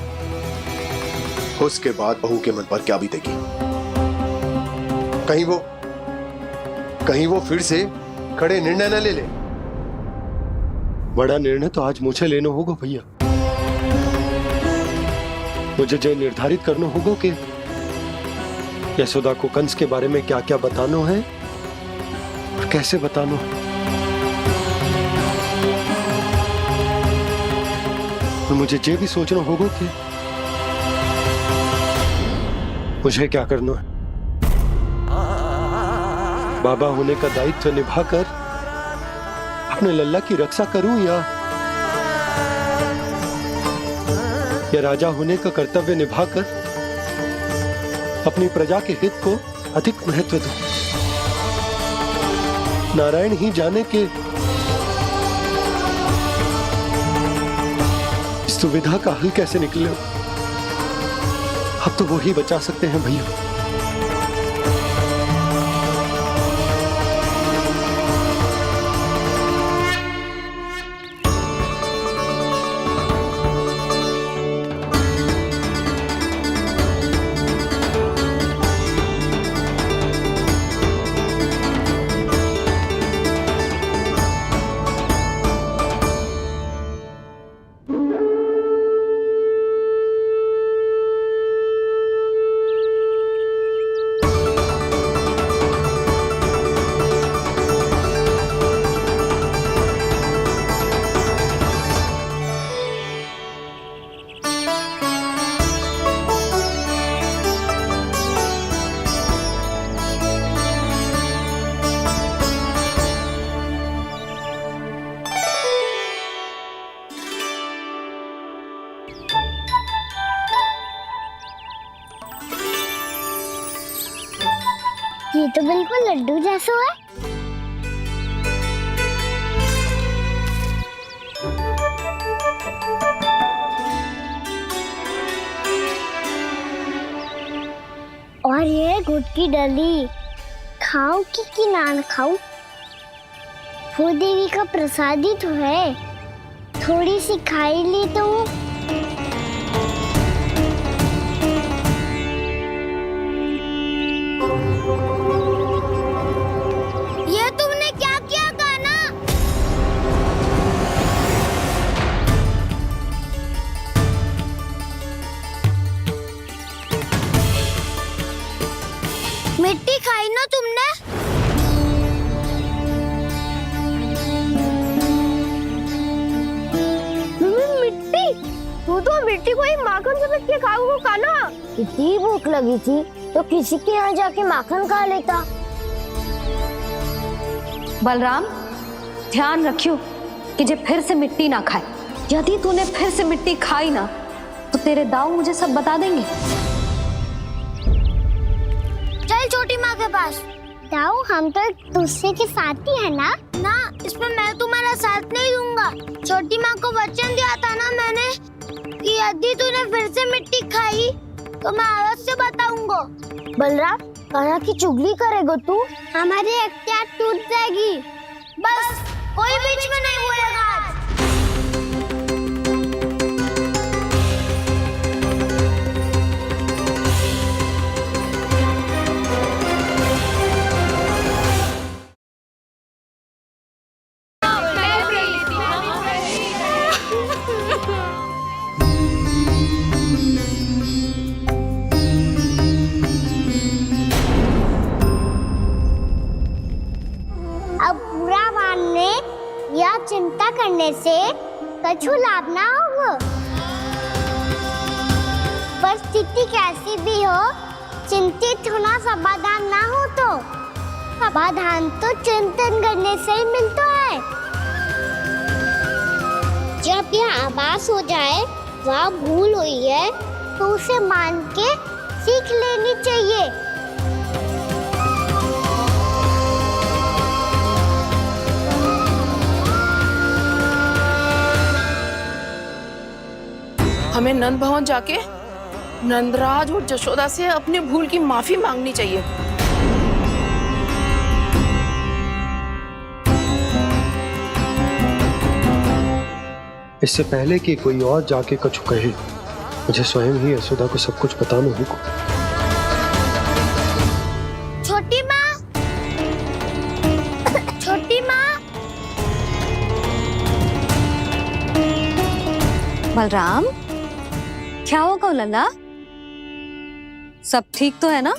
उसके बाद बहू के मन पर क्या बीतेगी। कहीं वो फिर से खड़े निर्णय न ले ले। बड़ा निर्णय तो आज मुझे लेना होगा भैया। मुझे जो निर्धारित करना होगा कि यशोदा को कंस के बारे में क्या क्या बताना है और कैसे बताना है। और मुझे ये भी सोचना होगा कि मुझे क्या करना है। बाबा होने का दायित्व निभाकर अपने लल्ला की रक्षा करूं या राजा होने का कर्तव्य निभाकर अपनी प्रजा के हित को अधिक महत्व दूं। नारायण ही जाने के इस दुविधा का हल कैसे निकले। अब तो वो ही बचा सकते हैं भैया। ये तो बिल्कुल लड्डू जैसा है। और ये गुड़ की डली खाऊं कि ना खाऊं? वो देवी का प्रसाद ही तो है, थोड़ी सी खाई ली तो। ये तुमने क्या किया कान्हा? मिट्टी खाई ना तुमने? तू तो मिट्टी को ही माखन से के खाओगे कान्हा। इतनी भूख लगी थी तो किसी के यहाँ जाके माखन खा लेता। बलराम, ध्यान रखियो कि जे फिर से मिट्टी ना खाए। यदि तूने फिर से मिट्टी खाई ना तो तेरे दाऊ मुझे सब बता देंगे। चल छोटी माँ के पास। दाऊ, हम तो एक दूसरे के साथी है ना? ना, इसमें मैं तुम्हारा साथ नहीं दूंगा। छोटी माँ को वचन दिया था ना मैंने कि यदि तूने फिर से मिट्टी खाई तो मैं अवश्य बताऊंगा। बलराम, कान्हा की चुगली करेगा तू? हमारी अख्तियार टूट जाएगी। बस कोई बीच में नहीं बोलेगा आज। अब बुरा मानने या चिंता करने से कछु लाभ ना होगा। परिस्थिति कैसी भी हो, चिंतित होना समाधान ना हो तो समाधान तो चिंतन करने से ही मिलता है। जब यह आभास हो जाए वह भूल हुई है तो उसे मान के सीख लेनी चाहिए। हमें नंद भवन जाके नंदराज और जशोदा से अपनी भूल की माफी मांगनी चाहिए। इससे पहले कि कोई और जाके कछु कहे, मुझे स्वयं ही यशोदा को सब कुछ बताना होगा। छोटी माँ, छोटी माँ। बलराम, क्या होगा लल्ला? सब ठीक तो है ना?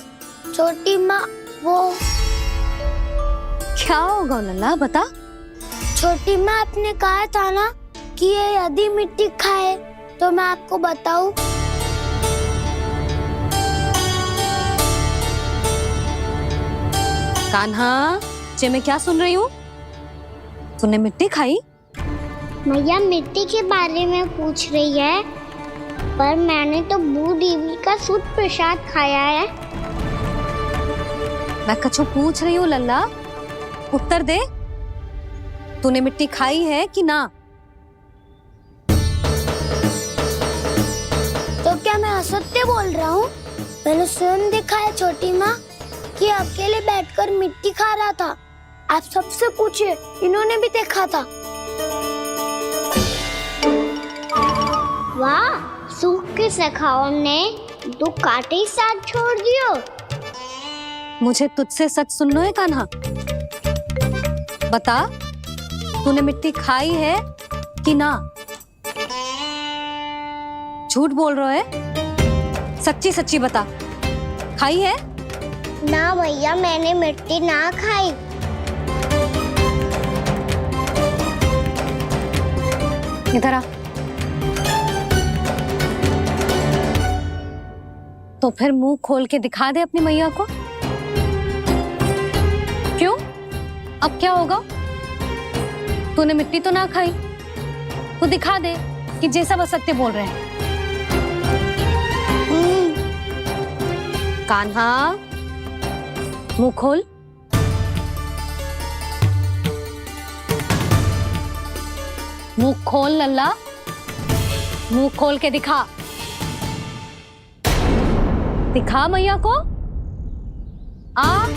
छोटी माँ, वो क्या होगा लल्ला, बता। छोटी माँ, आपने कहा था ना कि ये यदि मिट्टी खाए तो मैं आपको बताऊं। कान्हा, जे मैं क्या सुन रही हूँ? तूने मिट्टी खाई? मैया मिट्टी के बारे में पूछ रही है, पर मैंने तो भू देवी का शुद्ध प्रसाद खाया है। मैं कछु पूछ रही हूँ लल्ला, उत्तर दे। तूने मिट्टी खाई है कि ना? तो क्या मैं असत्य बोल रहा हूँ? मैंने स्वयं देखा है छोटी माँ कि अकेले बैठकर मिट्टी खा रहा था। आप सबसे पूछिए, इन्होंने भी देखा था। वाह, सूख के सखाओ ने दो कांटे ही साथ छोड़ दियो। मुझे तुझसे सच सुनना है कान्हा। बता, तूने मिट्टी खाई है कि ना? झूठ बोल रहा है, सच्ची सच्ची बता, खाई है? ना भैया, मैंने मिट्टी ना खाई। इधर आ। तो फिर मुंह खोल के दिखा दे अपनी मैया को। क्यों? अब क्या होगा? तूने मिट्टी तो ना खाई, तो दिखा दे कि जे सब असत्य बोल रहे हैं। कान्हा, मुंह खोल। मुंह खोल लल्ला, मुंह खोल के दिखा। दिखा मैया को। आ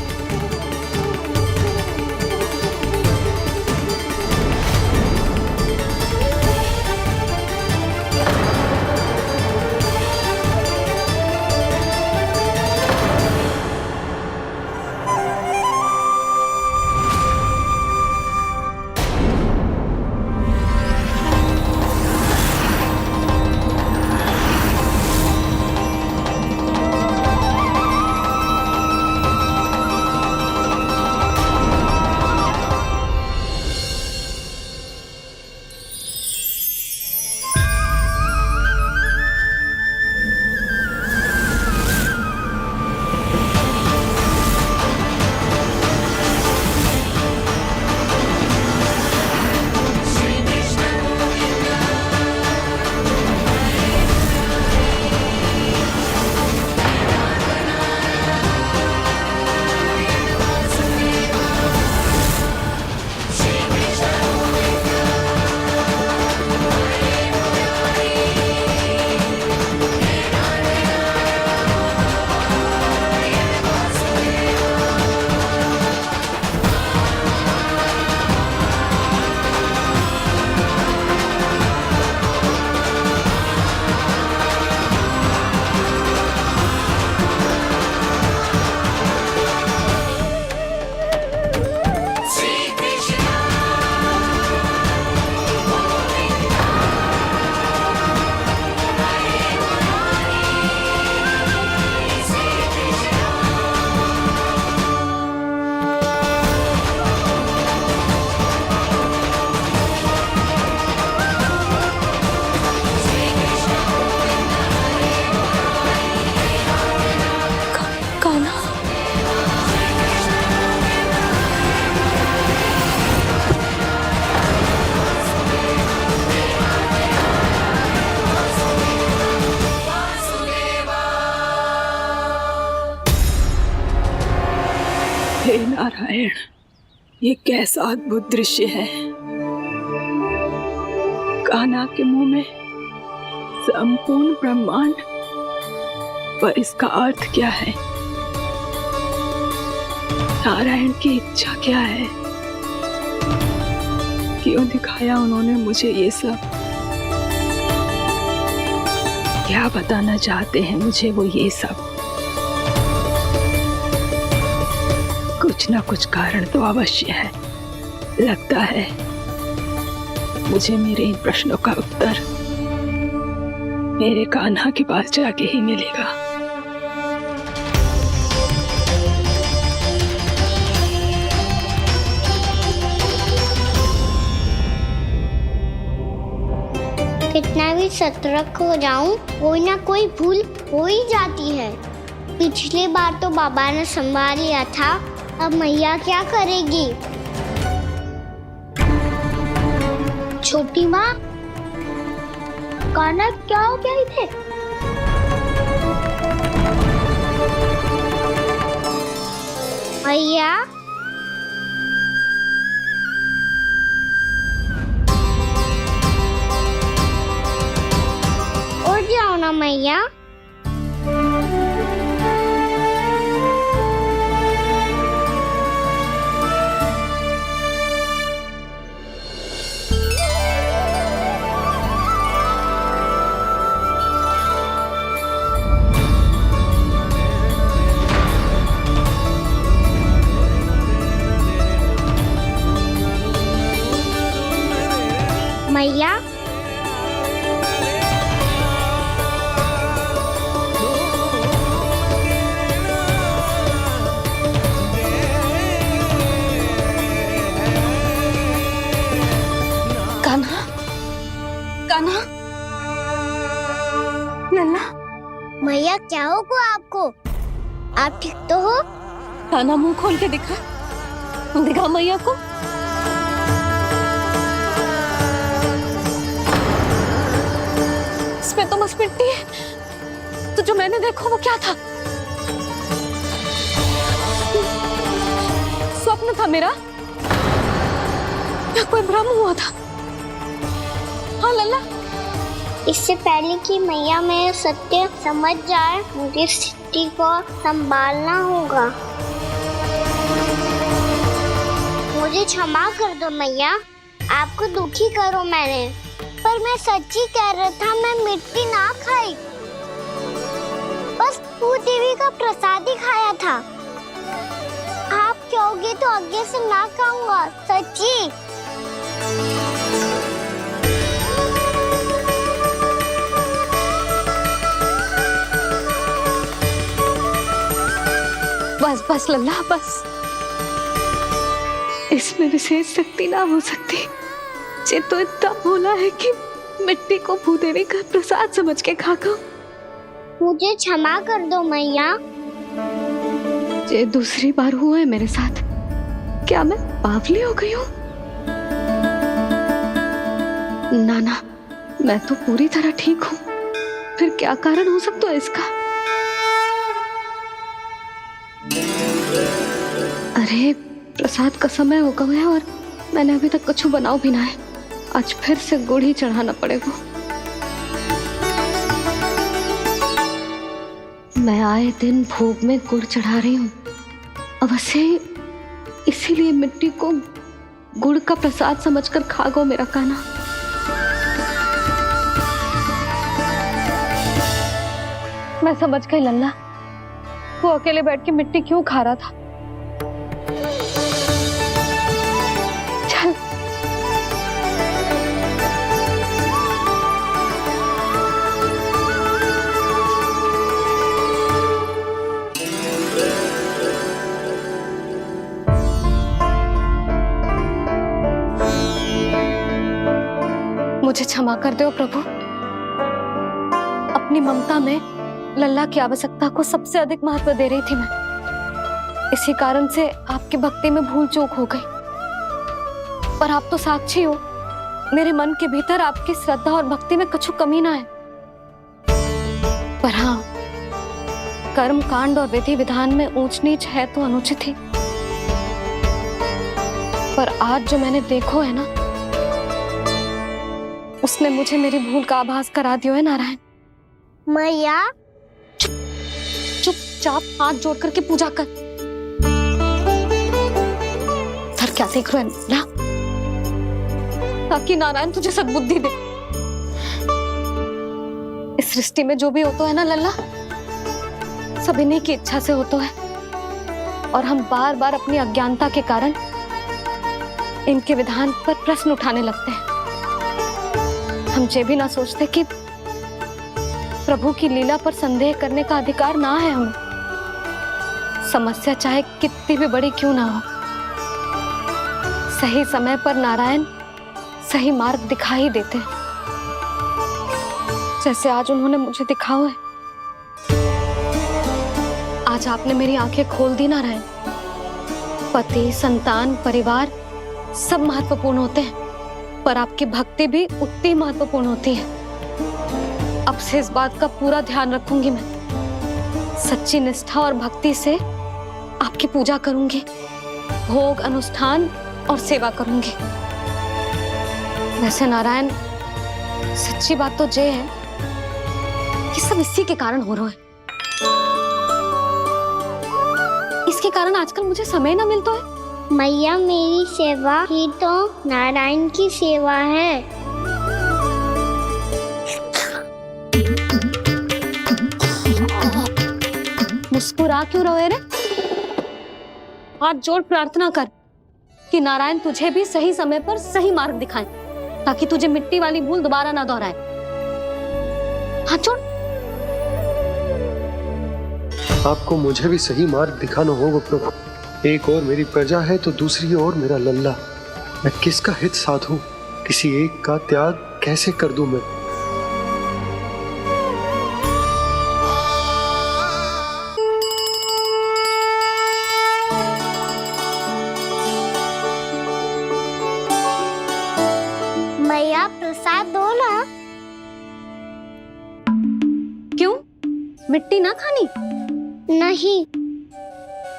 हे नारायण, ये कैसा अद्भुत दृश्य है। कान्हा के मुंह में संपूर्ण ब्रह्मांड, पर इसका अर्थ क्या है? नारायण की इच्छा क्या है? क्यों दिखाया उन्होंने मुझे ये सब? क्या बताना चाहते हैं मुझे वो ये सब? कुछ ना कुछ कारण तो अवश्य है। लगता है मुझे मेरे इन प्रश्नों का उत्तर मेरे कान्हा के पास जाके ही मिलेगा। कितना भी सतर्क हो जाऊं, कोई ना कोई भूल हो ही जाती है। पिछली बार तो बाबा ने संभाल लिया था, अब मैया क्या करेगी? छोटी माँ, कान्हा क्या हो गया इधर? मैया, उठ जाओ ना मैया। मैया, कान्हा, कान्हा, लल्ला। मैया क्या होगा आपको? आप ठीक तो हो? कान्हा मुंह खोल के दिखा, दिखा मैया को। इसमें तो बस मिट्टी है, तो जो मैंने देखा वो क्या था? स्वप्न था मेरा या कोई भ्रम हुआ था? हाँ लल्ला, इससे पहले कि मैया मेरे सत्य समझ जाए, मुझे स्थिति को संभालना होगा। मुझे क्षमा कर दो मैया, आपको दुखी करो मैंने, पर मैं सच्ची कह रहा था, मैं मिट्टी ना खाई, बस भूदेवी का प्रसाद ही खाया था। आप कहोगे तो आगे से ना खाऊंगा, सच्ची। बस बस लल्ला, बस। इसमें विशेष शक्ति ना हो सकती। ये तो इतना भोला है कि मिट्टी को भूदेवी का प्रसाद समझ के खागा। मुझे क्षमा कर दो मैया। ये दूसरी बार हुआ है मेरे साथ। क्या मैं बावली हो गई हूँ? ना, मैं तो पूरी तरह ठीक हूँ। फिर क्या कारण हो सकता है इसका? अरे प्रसाद का समय हो गया है और मैंने अभी तक कुछ बनाओ भी ना है। आज फिर से गुड़ ही चढ़ाना पड़ेगा। मैं आए दिन भोग में गुड़ चढ़ा रही हूँ, अवश्य इसीलिए मिट्टी को गुड़ का प्रसाद समझकर खा गो मेरा कान्हा। मैं समझ गई लल्ला, वो अकेले बैठ के मिट्टी क्यों खा रहा था। चल मुझे क्षमा कर दो प्रभु। अपनी ममता में लल्ला की आवश्यकता को सबसे अधिक महत्व दे रही थी मैं। इसी कारण से आपकी भक्ति में भूल चूक हो गई। पर आप तो साक्षी हो, मेरे मन के भीतर आपकी श्रद्धा और भक्ति में कुछ कमी ना है। पर हाँ, कर्म कांड और विधि विधान में ऊंच नीच है तो अनुचित ही। पर आज जो मैंने देखो है ना, उसने मुझे मेरी भूल का आभास करा दियो है नारायण। मैया चुपचाप हाथ जोड़ करके पूजा कर। सर क्या सीख रहे हैं ना, ताकि नारायण तुझे सद्बुद्धि दे। इस सृष्टि में जो भी होता है ना लल्ला, सब इन्हीं की इच्छा से होता है, और हम बार बार अपनी अज्ञानता के कारण इनके विधान पर प्रश्न उठाने लगते हैं। हम ये भी ना सोचते कि प्रभु की लीला पर संदेह करने का अधिकार ना है हमें, समस्या चाहे कितनी भी बड़ी क्यों ना हो। सही समय पर नारायण सही मार्ग दिखा ही देते हैं, जैसे आज उन्होंने मुझे दिखाओ है। आज आपने मेरी आंखें खोल दी नारायण। पति, संतान, परिवार सब महत्वपूर्ण होते हैं, पर आपकी भक्ति भी उतनी महत्वपूर्ण होती है। अब से इस बात का पूरा ध्यान रखूंगी मैं। सच्ची निष्ठा और भक्ति से आपकी पूजा करूंगी, भोग, अनुष्ठान और सेवा करूंगी। वैसे नारायण, सच्ची बात तो ये है कि सब इसी के कारण हो रहा है। इसके कारण आजकल मुझे समय ना मिलता है। मैया, मेरी सेवा ही तो नारायण की सेवा है। मुस्कुरा क्यों रहे रे? हाथ जोड़ प्रार्थना कर कि नारायण तुझे भी सही समय पर सही मार्ग दिखाएं, ताकि तुझे मिट्टी वाली भूल दोबारा ना दोहराए। हाथ जोड़। आपको मुझे भी सही मार्ग दिखाना होगा प्रभु। एक और मेरी प्रजा है तो दूसरी ओर मेरा लल्ला। मैं किसका हित साधूं? किसी एक का त्याग कैसे कर दूं मैं? मैया, प्रसाद दो ना। क्यों? मिट्टी ना खानी? नहीं।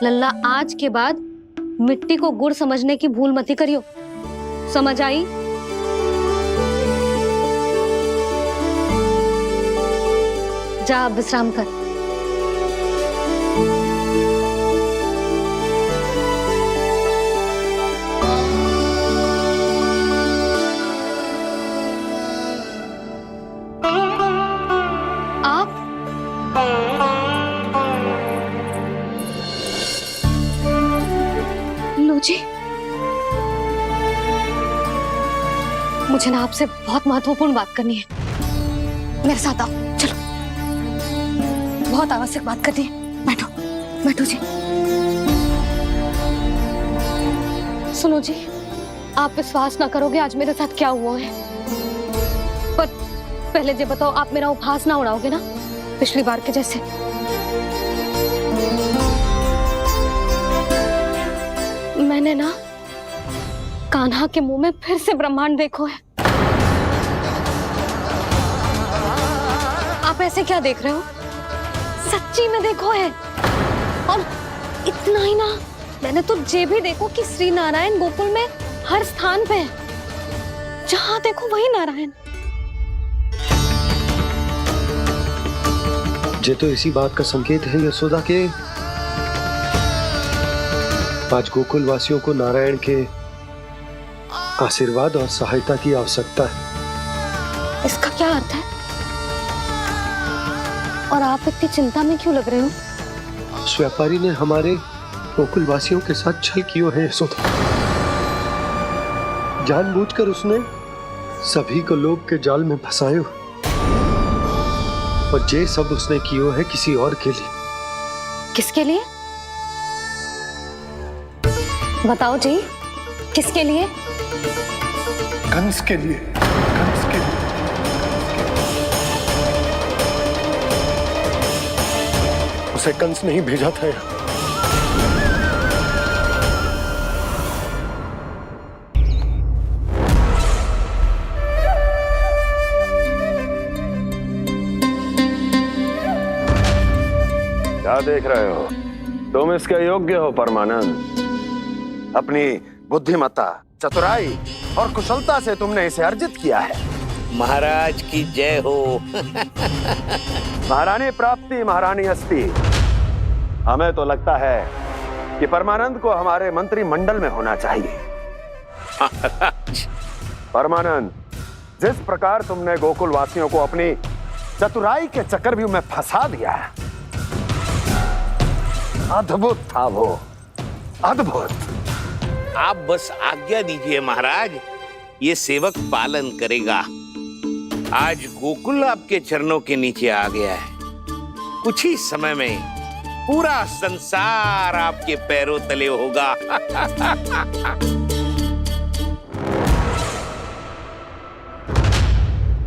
लल्ला, आज के बाद मिट्टी को गुड़ समझने की भूल मत करियो, समझ आई? जा अब विश्राम कर। जी, मुझे ना आपसे बहुत महत्वपूर्ण बात करनी है। मेरे साथ आओ, चलो। बहुत आवश्यक बात करनी है। बैठो, बैठो जी। सुनो जी, आप विश्वास ना करोगे आज मेरे साथ क्या हुआ है। पर पहले ये बताओ, आप मेरा उपहास ना उड़ाओगे ना, पिछली बार के जैसे? मैंने ना कान्हा के मुंह में फिर से ब्रह्मांड देखो है। आप ऐसे क्या देख रहे हो? सच्ची में देखो है। और इतना ही ना, मैंने तो ये भी देखो कि श्री नारायण गोकुल में हर स्थान पे है, जहां देखो वही नारायण। ये तो इसी बात का संकेत है यशोदा के आज गोकुल वासियों को नारायण के आशीर्वाद और सहायता की आवश्यकता है। इसका क्या अर्थ है? और आप इतनी चिंता में क्यों लग रहे हो? उस व्यापारी ने हमारे गोकुल वासियों के साथ छल किया है यशोदा। जानबूझकर उसने सभी को लोभ के जाल में फंसायो, और ये सब उसने किया है किसी और के लिए। किसके लिए? बताओ जी, किसके लिए? कंस के लिए। कंस के लिए। उसे कंस नहीं भेजा था यहाँ। क्या देख रहे हो? तुम इसके योग्य हो परमानंद। अपनी बुद्धिमत्ता, चतुराई और कुशलता से तुमने इसे अर्जित किया है। महाराज की जय हो। महारानी प्राप्ति महारानी हस्ती। हमें तो लगता है कि परमानंद को हमारे मंत्रिमंडल में होना चाहिए। परमानंद, जिस प्रकार तुमने गोकुल वासियों को अपनी चतुराई के चक्रव्यूह में फंसा दिया, अद्भुत था वो, अद्भुत। आप बस आज्ञा दीजिए महाराज, ये सेवक पालन करेगा। आज गोकुल आपके चरणों के नीचे आ गया है। कुछ ही समय में पूरा संसार आपके पैरों तले होगा।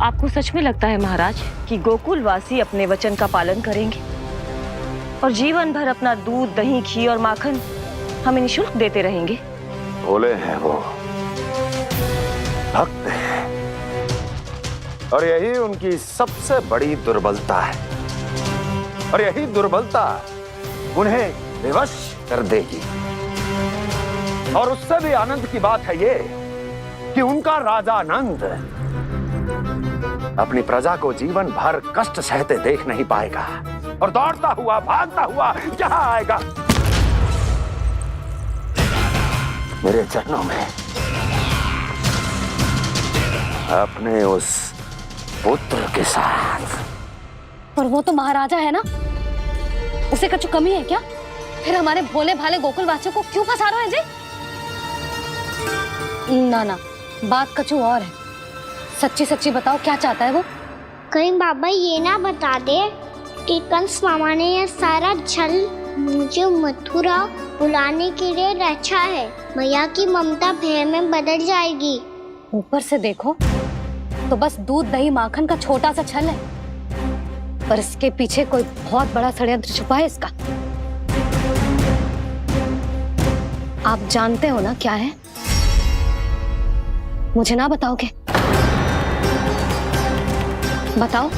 आपको सच में लगता है महाराज कि गोकुल वासी अपने वचन का पालन करेंगे और जीवन भर अपना दूध, दही, घी और माखन हमें निःशुल्क देते रहेंगे? भोले हैं वो, भक्त हैं, और यही उनकी सबसे बड़ी दुर्बलता है। और यही दुर्बलता उन्हें विवश कर देगी। और उससे भी आनंद की बात है ये कि उनका राजा नंद अपनी प्रजा को जीवन भर कष्ट सहते देख नहीं पाएगा और दौड़ता हुआ, भागता हुआ यहाँ आएगा मेरे चरणों में, अपने उस पुत्र के साथ। पर वो तो महाराजा है ना, उसे कुछ कमी है क्या? फिर हमारे भोले भाले गोकुल वासियों को क्यों फंसा रहे हैं जी? ना ना, बात कछु और है। सच्ची सच्ची बताओ, क्या चाहता है वो? कहीं बाबा ये ना बता दे कि कंस मामा ने यह सारा छल मुझे मथुरा बुलाने के लिए रचा है। मैया की ममता भय में बदल जाएगी। ऊपर से देखो तो बस दूध, दही, माखन का छोटा सा छल है, पर इसके पीछे कोई बहुत बड़ा षड्यंत्र छुपा है इसका। आप जानते हो ना क्या है? मुझे ना बताओगे? बताओ,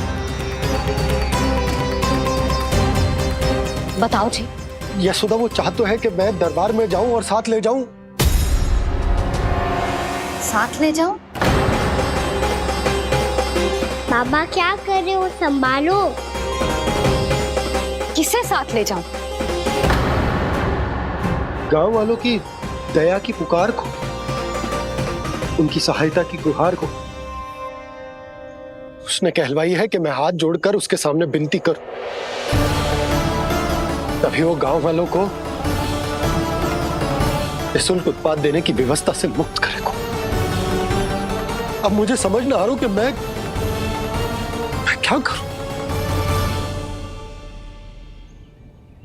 बताओ जी। यशोदा, वो चाह तो है कि मैं दरबार में जाऊं और साथ ले जाऊं। साथ ले जाऊं? बाबा क्या कर रहे हो, संभालो। किसे साथ ले जाऊं? गांव वालों की दया की पुकार को, उनकी सहायता की गुहार को। उसने कहलवाई है कि मैं हाथ जोड़कर उसके सामने विनती करूं, तभी वो गांव वालों को निःशुल्क उत्पाद देने की व्यवस्था से मुक्त करेगा। अब मुझे समझ ना आ रहा कि मैं क्या करूं।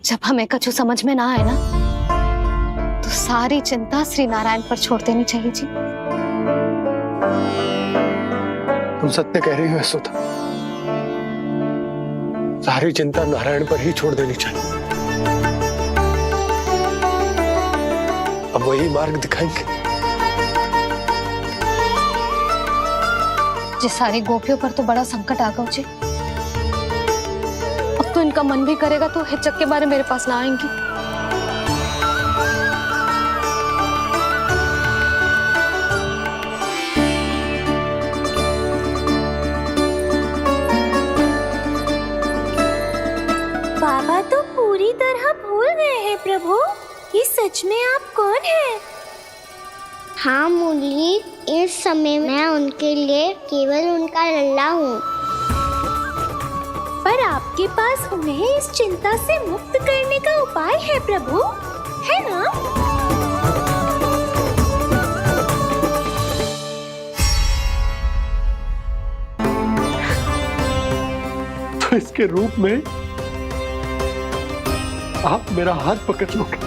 जब हमें कछु समझ में ना आए ना, तो सारी चिंता श्री नारायण पर छोड़ देनी चाहिए जी। तुम सत्य कह रही हो यशोदा, सारी चिंता नारायण पर ही छोड़ देनी चाहिए। अब वही मार्ग दिखाएंगे। जिस सारी गोपियों पर तो बड़ा संकट आ गया जी। अब तो इनका मन भी करेगा तो हिचक के बारे मेरे पास ना आएंगी। बाबा तो पूरी तरह भूल गए हैं प्रभु, ये सच में आप कौन हैं? हाँ मुरली, इस समय मैं उनके लिए केवल उनका लल्ला हूँ। पर आपके पास उन्हें इस चिंता से मुक्त करने का उपाय है प्रभु, है ना? तो इसके रूप में आप मेरा हाथ पकड़ लोगे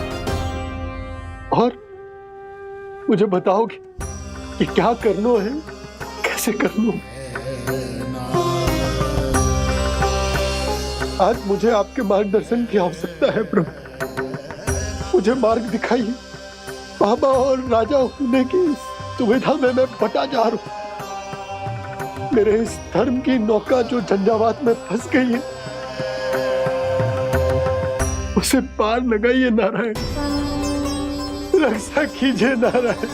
और मुझे बताओगे कि क्या करना है, कैसे करना है। आज मुझे आपके मार्गदर्शन की आवश्यकता है प्रभु। मुझे मार्ग दिखाइए। बाबा और राजा होने की दुविधा में मैं बटा जा रहा हूं। मेरे इस धर्म की नौका जो झंझावात में फंस गई है, उसे पार लगाइए नारायण। रक्षा कीजिए नारायण।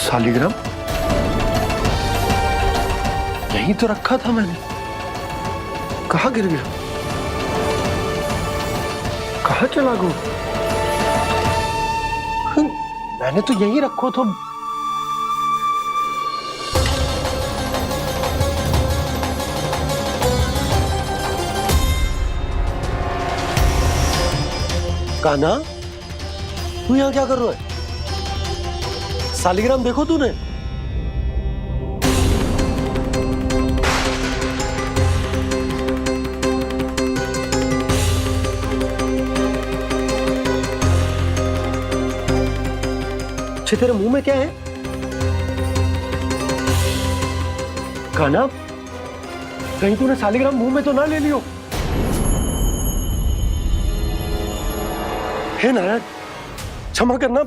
शालिग्राम यहीं तो रखा था मैंने, कहाँ गिर गया, कहाँ चला गया? मैंने तो यहीं रखो तो। कान्हा, तू यहाँ क्या कर रहा है? शालिग्राम देखो तूने? अच्छे, तेरे मुंह में क्या है? कान्हा, कहीं तूने शालिग्राम मुंह में तो ना ले लियो? हे नारायण, क्षमा करना,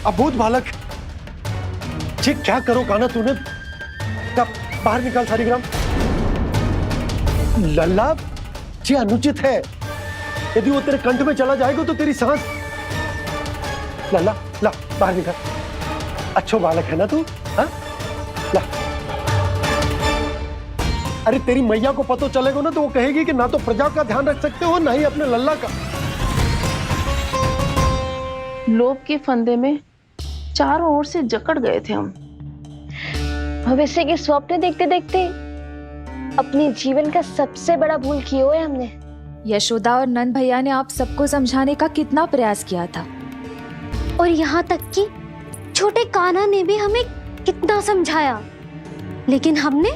अबोध बालक। जी क्या करो कान्हा तूने? क्या बाहर निकाल शालिग्राम। लल्ला, जी अनुचित है। यदि वो तेरे कंठ में चला जाएगा तो तेरी सांस। लल्ला, ला बाहर निकाल। अच्छो बालक है ना तू? हाँ, ला। अरे तेरी मैया को पता चलेगा ना तो वो कहेगी कि ना तो प्रजा का ध्यान रख सकते हो ना ही अपने लल्ला का। लोभ के फंदे में चारों ओर से जकड़ गए थे हम। भविष्य के स्वप्न देखते देखते अपने जीवन का सबसे बड़ा भूल किया है हमने। यशोदा और नंद भैया ने आप सबको समझाने का कितना प्रयास किया था, और यहाँ तक कि छोटे कान्हा ने भी हमें कितना समझाया, लेकिन हमने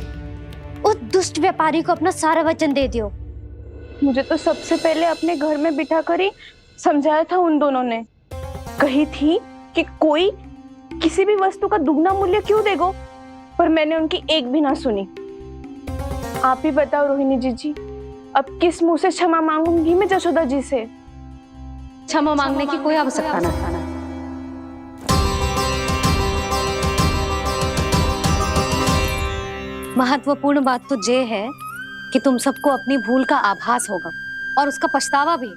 उस दुष्ट व्यापारी को अपना सारा वचन दे दिया। मुझे तो सबसे पहले अपने घर में बिठा कर ही समझाया था उन दोनों ने। कही थी कि कोई किसी भी वस्तु का दुगना मूल्य क्यों देगो, पर मैंने उनकी एक भी ना सुनी। आप ही बताओ रोहिणी जी, अब किस मुंह से क्षमा मांगूंगी मैं जशोदा जी से? क्षमा मांगने की कोई आवश्यकता नहीं। महत्वपूर्ण बात तो ये है कि तुम सबको अपनी भूल का आभास होगा और उसका पछतावा भी।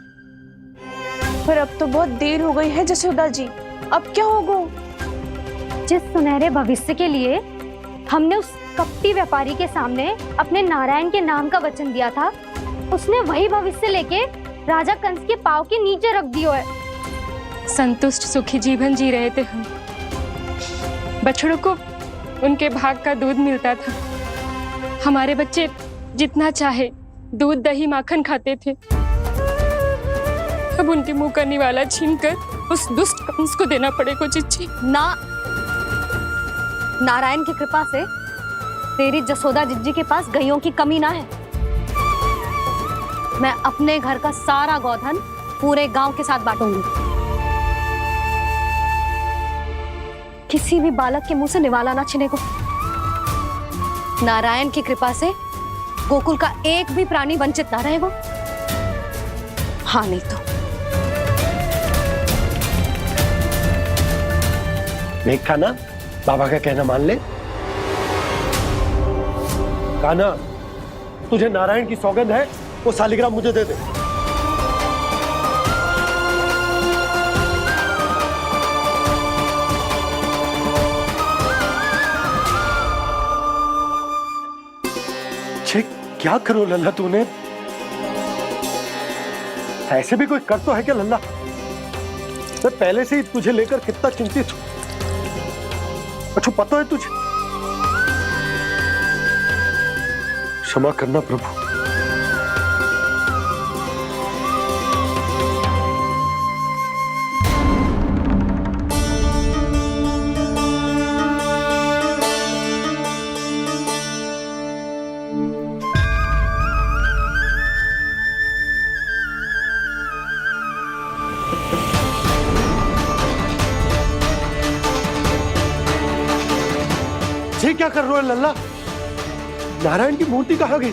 पर अब तो बहुत देर हो गई है जशोदा जी, अब क्या होगा? जिस सुनहरे भविष्य के लिए हमने उस कपटी व्यापारी के सामने अपने नारायण के नाम का वचन दिया था, उसने वही भविष्य लेके राजा कंस के पांव के नीचे रख दिया है। संतुष्ट सुखी जीवन जी रहे थे हम। बछड़ों को उनके भाग का दूध मिलता था। हमारे बच्चे जितना चाहे दूध दही माखन खाते थे। अब उनके मुंह का निवाला छीनकर उस दुष्ट कंस को देना पड़ेगा चिच्ची। ना, नारायण की कृपा से तेरी जसोदा जिज्जी के पास गायों की कमी ना है। मैं अपने घर का सारा गोधन पूरे गांव के साथ बांटूंगी। किसी भी बालक के मुंह से निवाला ना छिने को। नारायण की कृपा से गोकुल का एक भी प्राणी वंचित ना रहेगा। हाँ नहीं तो देख कान्हा, बाबा का कहना मान ले। कान्हा, तुझे नारायण की सौगंध है, वो शालिग्राम मुझे दे दे। छे, क्या करो लल्ला तूने? ऐसे भी कोई कर तो है क्या लल्ला? मैं पहले से ही तुझे लेकर कितना चिंतित हूं। अच्छा पता है तुझे? क्षमा करना प्रभु। ये क्या कर रहे हो लल्ला? नारायण की मूर्ति कहाँ गई?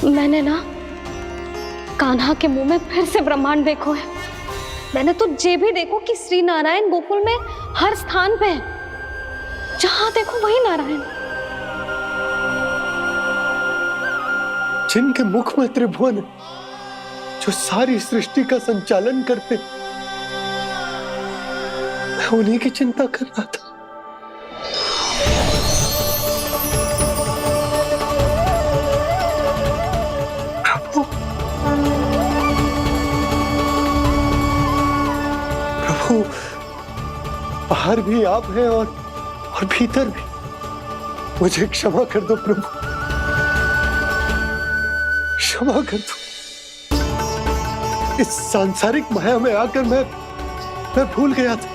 मैंने ना कान्हा के मुंह में फिर से ब्रह्मांड देखो है। मैंने तो ये भी देखो कि श्री नारायण गोकुल में हर स्थान पे है, जहां देखो वही नारायण। जिनके मुख में त्रिभुवन, जो सारी सृष्टि का संचालन करते, मैं उन्हीं की चिंता कर रहा था। प्रभु, बाहर भी आप हैं और भीतर भी। मुझे क्षमा कर दो प्रभु, क्षमा कर दो। इस सांसारिक माया में आकर मैं भूल गया था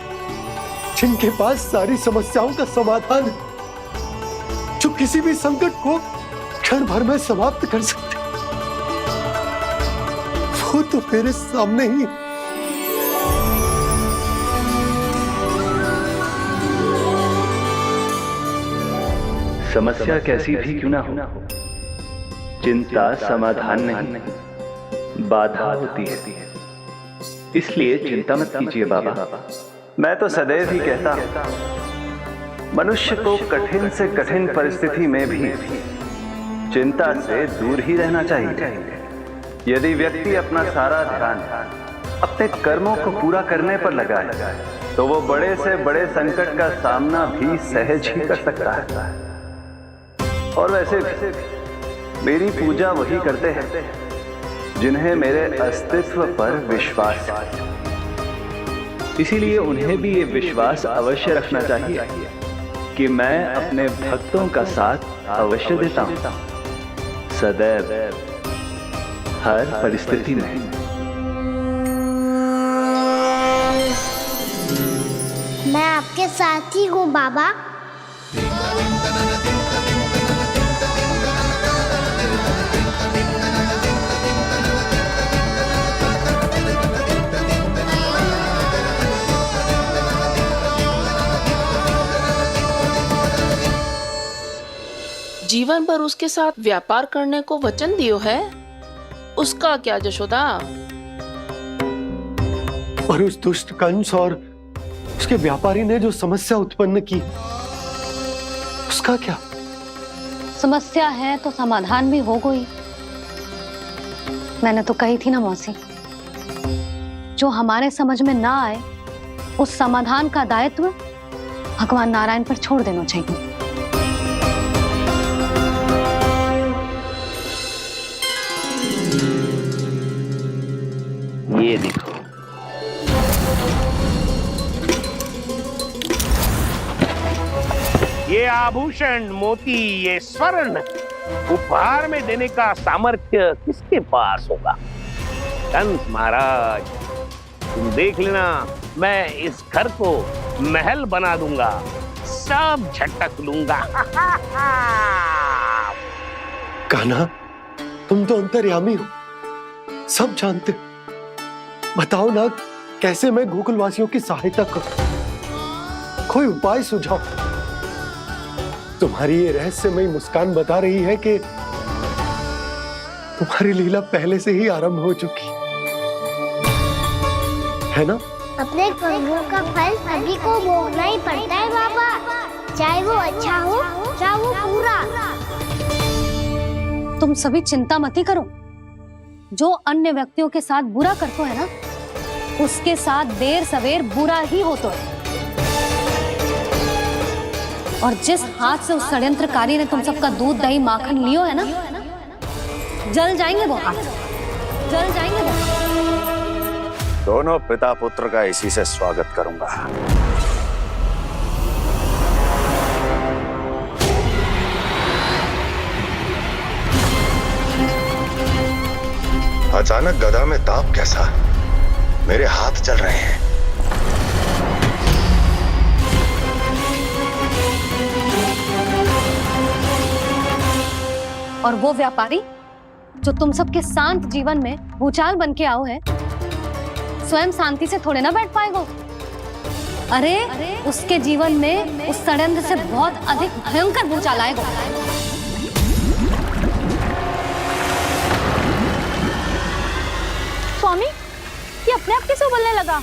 जिनके पास सारी समस्याओं का समाधान है, जो किसी भी संकट को क्षण भर में समाप्त कर सकते, वो तो मेरे सामने ही। समस्या कैसी भी क्यों ना हो, चिंता समाधान नहीं, बाधा होती है। इसलिए चिंता मत कीजिए बाबा। मैं तो सदैव ही कहता हूं, मनुष्य को कठिन से कठिन परिस्थिति में भी चिंता से दूर ही रहना चाहिए। यदि व्यक्ति अपना सारा ध्यान अपने कर्मों को पूरा करने पर लगाए, तो वो बड़े से बड़े संकट का सामना भी सहज ही कर सकता है। और वैसे भी मेरी पूजा वही करते हैं जिन्हें मेरे अस्तित्व पर विश्वास है। इसीलिए उन्हें भी ये विश्वास अवश्य रखना चाहिए कि मैं अपने भक्तों का साथ अवश्य देता हूं, सदैव, हर परिस्थिति में। मैं आपके साथ ही हूँ बाबा। जीवन भर उसके साथ व्यापार करने को वचन दियो है, उसका क्या जशोदा? और उस दुष्ट कंस और उसके व्यापारी ने जो समस्या उत्पन्न की, उसका क्या? समस्या है तो समाधान भी हो गई। मैंने तो कही थी ना मौसी, जो हमारे समझ में ना आए उस समाधान का दायित्व भगवान नारायण पर छोड़ देना चाहिए। ये देखो, ये आभूषण, मोती, ये स्वर्ण उपहार में देने का सामर्थ्य किसके पास होगा? कंस महाराज, तुम देख लेना, मैं इस घर को महल बना दूंगा, सब झटक लूंगा। कान्हा, तुम तो अंतर्यामी हो, सब जानते हो। बताओ ना, कैसे मैं गोकुलवासियों की सहायता करूं? कोई उपाय सुझाओ। तुम्हारी ये रहस्यमयी मुस्कान बता रही है कि तुम्हारी लीला पहले से ही आरंभ हो चुकी है ना? अपने कर्मों का फल सभी को भोगना ही पड़ता है बाबा, चाहे वो अच्छा हो चाहे वो बुरा। तुम सभी चिंता मत ही करो। जो अन्य व्यक्तियों के साथ बुरा करते है ना, उसके साथ देर सवेर बुरा ही होता है। और जिस हाथ से उस षड्यंत्रकारी ने तुम सबका दूध दही माखन लियो है ना, जल जाएंगे वो हाथ, जल जाएंगे वो। दोनों पिता पुत्र का इसी से स्वागत करूंगा। अचानक गदा में ताप कैसा? मेरे हाथ चल रहे हैं। और वो व्यापारी जो तुम सबके शांत जीवन में भूचाल बन के आओ है, स्वयं शांति से थोड़े ना बैठ पाएगा। अरे उसके जीवन में उस षड्यंत्र से बहुत अधिक भयंकर भूचाल आएगा। स्वामी, ये अपने आप कैसे उबलने लगा?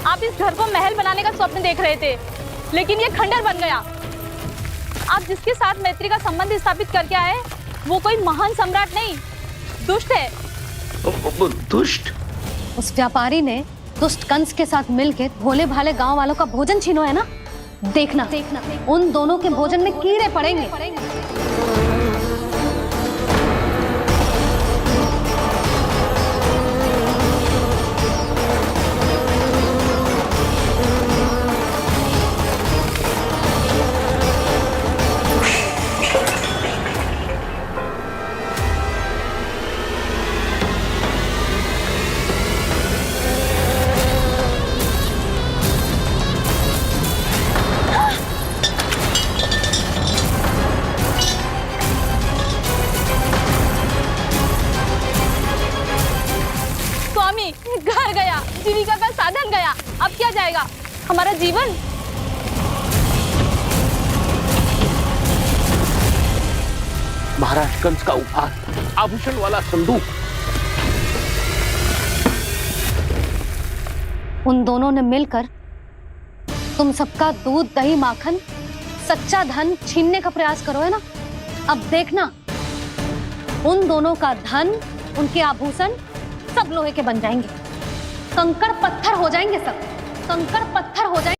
आप इस घर को महल बनाने का स्वप्न देख रहे थे, लेकिन ये खंडर बन गया। आप जिसके साथ मैत्री का संबंध स्थापित करके आए, वो कोई महान सम्राट नहीं, दुष्ट है। दुष्ट? उस व्यापारी ने दुष्ट कंस के साथ मिलकर भोले भाले गांव वालों का भोजन छीनो है ना। देखना उन दोनों के भोजन में कीड़े पड़ेंगे। घर गया, जीविका का साधन गया, अब क्या जाएगा हमारा जीवन? महाराज कंस का उपहार, आभूषण वाला संदूक। उन दोनों ने मिलकर तुम सबका दूध दही माखन सच्चा धन छीनने का प्रयास करो है ना। अब देखना उन दोनों का धन, उनके आभूषण सब लोहे के बन जाएंगे, कंकड़ पत्थर हो जाएंगे, सब कंकड़ पत्थर हो जाएंगे।